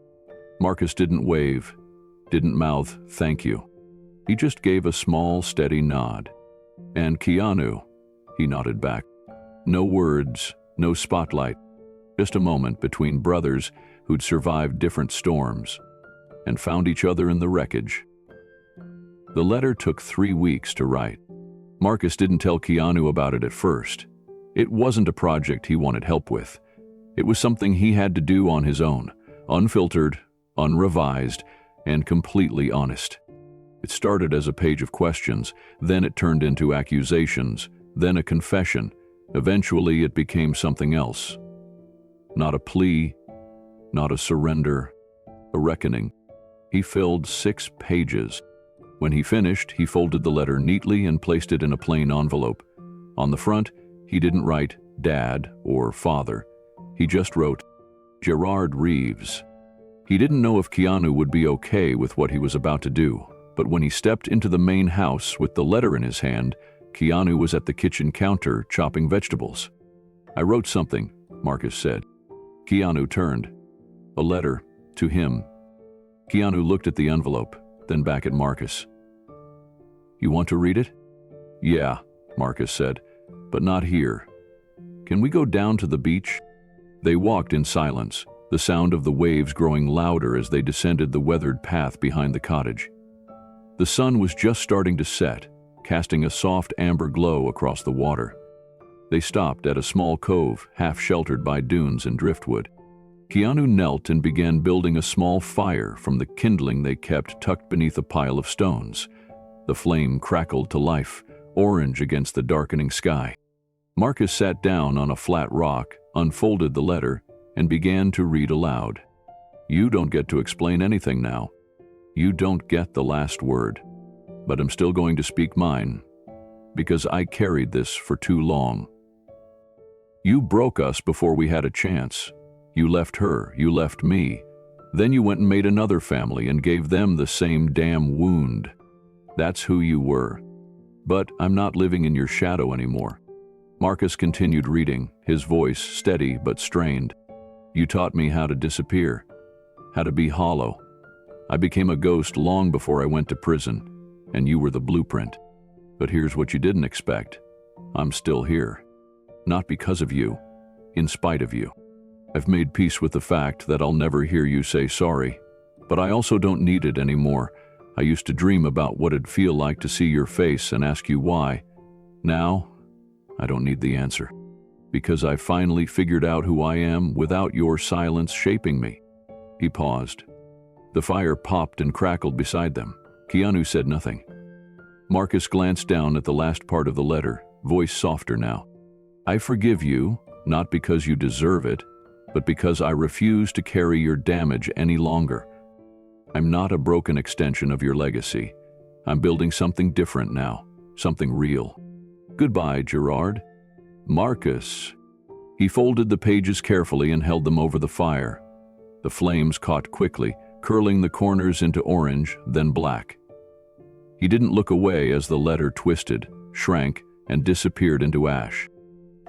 Marcus didn't wave, didn't mouth "thank you." He just gave a small, steady nod. "And Keanu," he nodded back. No words, no spotlight, just a moment between brothers who'd survived different storms and found each other in the wreckage. The letter took 3 weeks to write. Marcus didn't tell Keanu about it at first. It wasn't a project he wanted help with. It was something he had to do on his own, unfiltered, unrevised, and completely honest. It started as a page of questions, then it turned into accusations, then a confession. Eventually it became something else. Not a plea, not a surrender, a reckoning. He filled 6 pages. When he finished, he folded the letter neatly and placed it in a plain envelope. On the front, he didn't write "Dad" or "Father." He just wrote, "Gerard Reeves." He didn't know if Keanu would be okay with what he was about to do, but when he stepped into the main house with the letter in his hand, Keanu was at the kitchen counter chopping vegetables. "I wrote something," Marcus said. Keanu turned. "A letter, to him." Keanu looked at the envelope, then back at Marcus. "You want to read it?" "Yeah," Marcus said, "but not here. Can we go down to the beach?" They walked in silence, the sound of the waves growing louder as they descended the weathered path behind the cottage. The sun was just starting to set. casting a soft amber glow across the water. They stopped at a small cove, half sheltered by dunes and driftwood. Keanu knelt and began building a small fire from the kindling they kept tucked beneath a pile of stones. The flame crackled to life, orange against the darkening sky. Marcus sat down on a flat rock, unfolded the letter, and began to read aloud. "You don't get to explain anything now. You don't get the last word. But I'm still going to speak mine, because I carried this for too long. You broke us before we had a chance. You left her, you left me. Then you went and made another family and gave them the same damn wound. That's who you were. But I'm not living in your shadow anymore." Marcus continued reading, his voice steady but strained. "You taught me how to disappear, how to be hollow. I became a ghost long before I went to prison, and you were the blueprint. But here's what you didn't expect. I'm still here. Not because of you, in spite of you. I've made peace with the fact that I'll never hear you say sorry, but I also don't need it anymore. I used to dream about what it'd feel like to see your face and ask you why. Now, I don't need the answer, because I finally figured out who I am without your silence shaping me." He paused. The fire popped and crackled beside them. Keanu said nothing. Marcus glanced down at the last part of the letter, voice softer now. "I forgive you, not because you deserve it, but because I refuse to carry your damage any longer. I'm not a broken extension of your legacy. I'm building something different now, something real. Goodbye, Gerard." "Marcus." He folded the pages carefully and held them over the fire. The flames caught quickly, curling the corners into orange, then black. He didn't look away as the letter twisted, shrank, and disappeared into ash.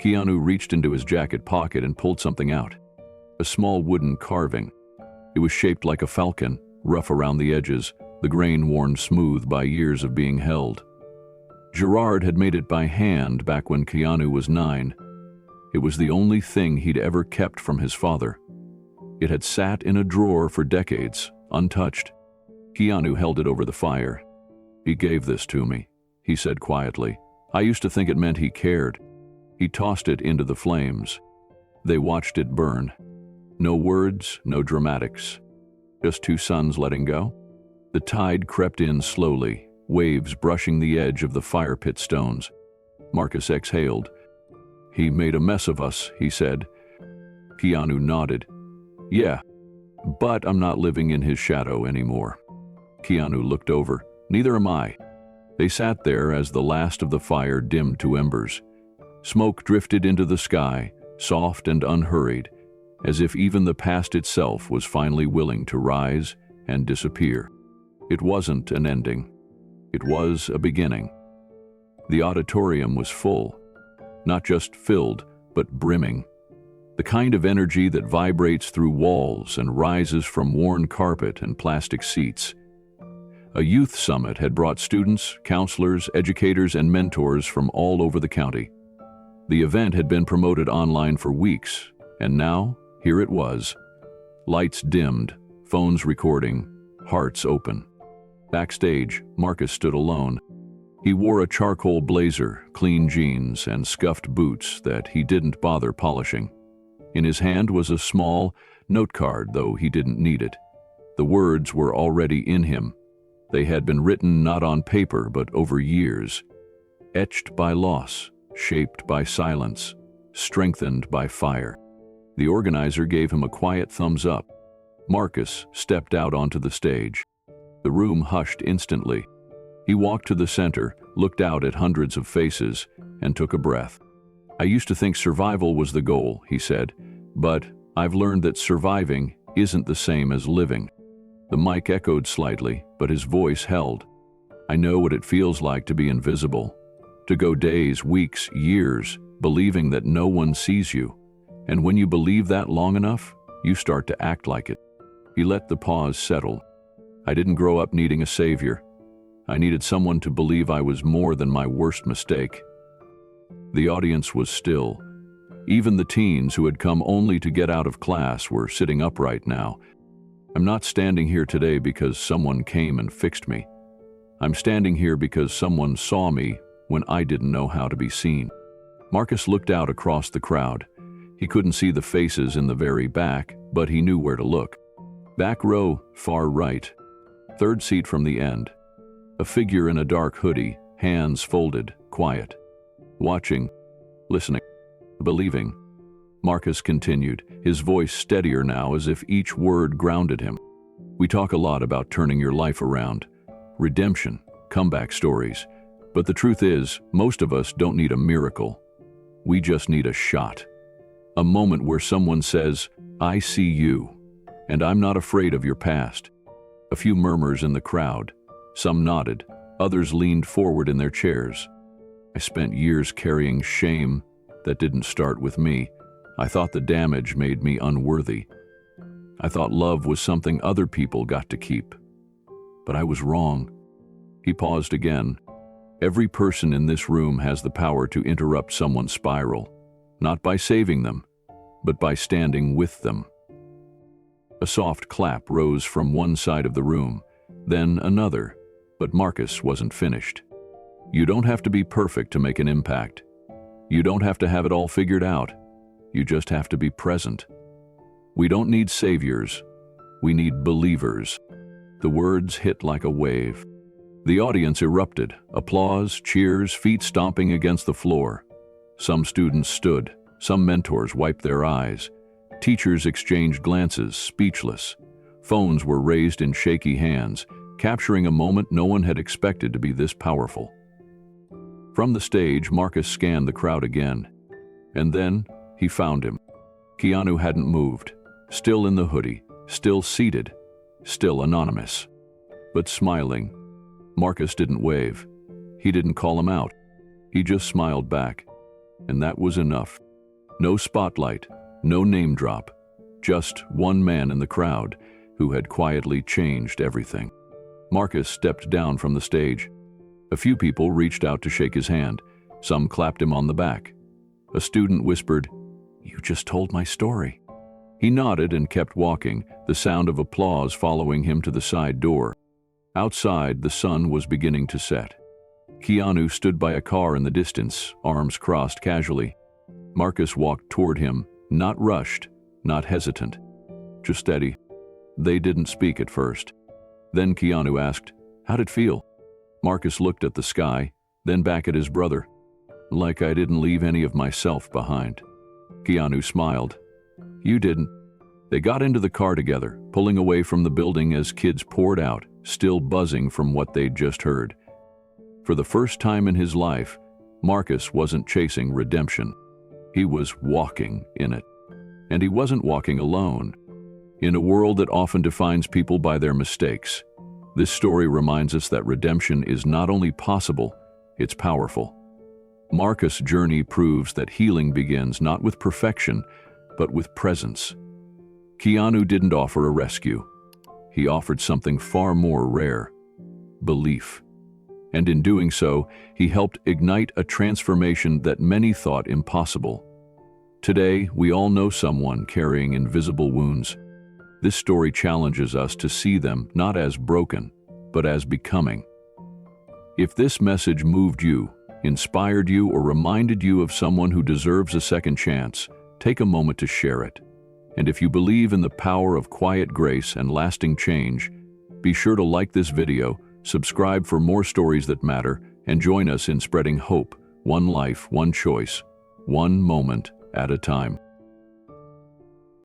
Keanu reached into his jacket pocket and pulled something out. A small wooden carving. It was shaped like a falcon, rough around the edges, the grain worn smooth by years of being held. Gerard had made it by hand back when Keanu was 9. It was the only thing he'd ever kept from his father. It had sat in a drawer for decades, untouched. Keanu held it over the fire. "He gave this to me," he said quietly. "I used to think it meant he cared." He tossed it into the flames. They watched it burn. No words, no dramatics. Just two suns letting go. The tide crept in slowly, waves brushing the edge of the fire pit stones. Marcus exhaled. "He made a mess of us," he said. Keanu nodded. "Yeah, but I'm not living in his shadow anymore." Keanu looked over. "Neither am I." They sat there as the last of the fire dimmed to embers. Smoke drifted into the sky, soft and unhurried, as if even the past itself was finally willing to rise and disappear. It wasn't an ending. It was a beginning. The auditorium was full. Not just filled, but brimming. The kind of energy that vibrates through walls and rises from worn carpet and plastic seats. A youth summit had brought students, counselors, educators, and mentors from all over the county. The event had been promoted online for weeks, and now, here it was. Lights dimmed, phones recording, hearts open. Backstage, Marcus stood alone. He wore a charcoal blazer, clean jeans, and scuffed boots that he didn't bother polishing. In his hand was a small note card, though he didn't need it. The words were already in him. They had been written not on paper, but over years. Etched by loss, shaped by silence, strengthened by fire. The organizer gave him a quiet thumbs up. Marcus stepped out onto the stage. The room hushed instantly. He walked to the center, looked out at hundreds of faces, and took a breath. "I used to think survival was the goal," he said, "but I've learned that surviving isn't the same as living." The mic echoed slightly, but his voice held. "I know what it feels like to be invisible, to go days, weeks, years, believing that no one sees you. And when you believe that long enough, you start to act like it." He let the pause settle. "I didn't grow up needing a savior. I needed someone to believe I was more than my worst mistake." The audience was still. Even the teens who had come only to get out of class were sitting upright now. "I'm not standing here today because someone came and fixed me. I'm standing here because someone saw me when I didn't know how to be seen." Marcus looked out across the crowd. He couldn't see the faces in the very back, but he knew where to look. Back row, far right. Third seat from the end. A figure in a dark hoodie, hands folded, quiet. Watching, listening, believing. Marcus continued, his voice steadier now as if each word grounded him. "We talk a lot about turning your life around. Redemption, comeback stories. But the truth is, most of us don't need a miracle. We just need a shot. A moment where someone says, 'I see you, and I'm not afraid of your past.'" A few murmurs in the crowd. Some nodded, others leaned forward in their chairs. "I spent years carrying shame that didn't start with me. I thought the damage made me unworthy. I thought love was something other people got to keep. But I was wrong." He paused again. Every person in this room has the power to interrupt someone's spiral, not by saving them, but by standing with them. A soft clap rose from one side of the room, then another, but Marcus wasn't finished. "You don't have to be perfect to make an impact. You don't have to have it all figured out. You just have to be present. We don't need saviors. We need believers." The words hit like a wave. The audience erupted, applause, cheers, feet stomping against the floor. Some students stood, some mentors wiped their eyes. Teachers exchanged glances, speechless. Phones were raised in shaky hands, capturing a moment no one had expected to be this powerful. From the stage, Marcus scanned the crowd again. And then, he found him. Keanu hadn't moved, still in the hoodie, still seated, still anonymous. But smiling. Marcus didn't wave. He didn't call him out. He just smiled back. And that was enough. No spotlight, no name drop. Just one man in the crowd who had quietly changed everything. Marcus stepped down from the stage. A few people reached out to shake his hand. Some clapped him on the back. A student whispered, "You just told my story." He nodded and kept walking, the sound of applause following him to the side door. Outside, the sun was beginning to set. Keanu stood by a car in the distance, arms crossed casually. Marcus walked toward him, not rushed, not hesitant, just steady. They didn't speak at first. Then Keanu asked, "How'd it feel?" Marcus looked at the sky, then back at his brother. "Like I didn't leave any of myself behind." Keanu smiled. "You didn't." They got into the car together, pulling away from the building as kids poured out, still buzzing from what they'd just heard. For the first time in his life, Marcus wasn't chasing redemption. He was walking in it. And he wasn't walking alone. In a world that often defines people by their mistakes, this story reminds us that redemption is not only possible, it's powerful. Marcus' journey proves that healing begins not with perfection, but with presence. Keanu didn't offer a rescue. He offered something far more rare: belief. And in doing so, he helped ignite a transformation that many thought impossible. Today, we all know someone carrying invisible wounds. This story challenges us to see them not as broken, but as becoming. If this message moved you, inspired you, or reminded you of someone who deserves a second chance, take a moment to share it. And if you believe in the power of quiet grace and lasting change, be sure to like this video, subscribe for more stories that matter, and join us in spreading hope, one life, one choice, one moment at a time.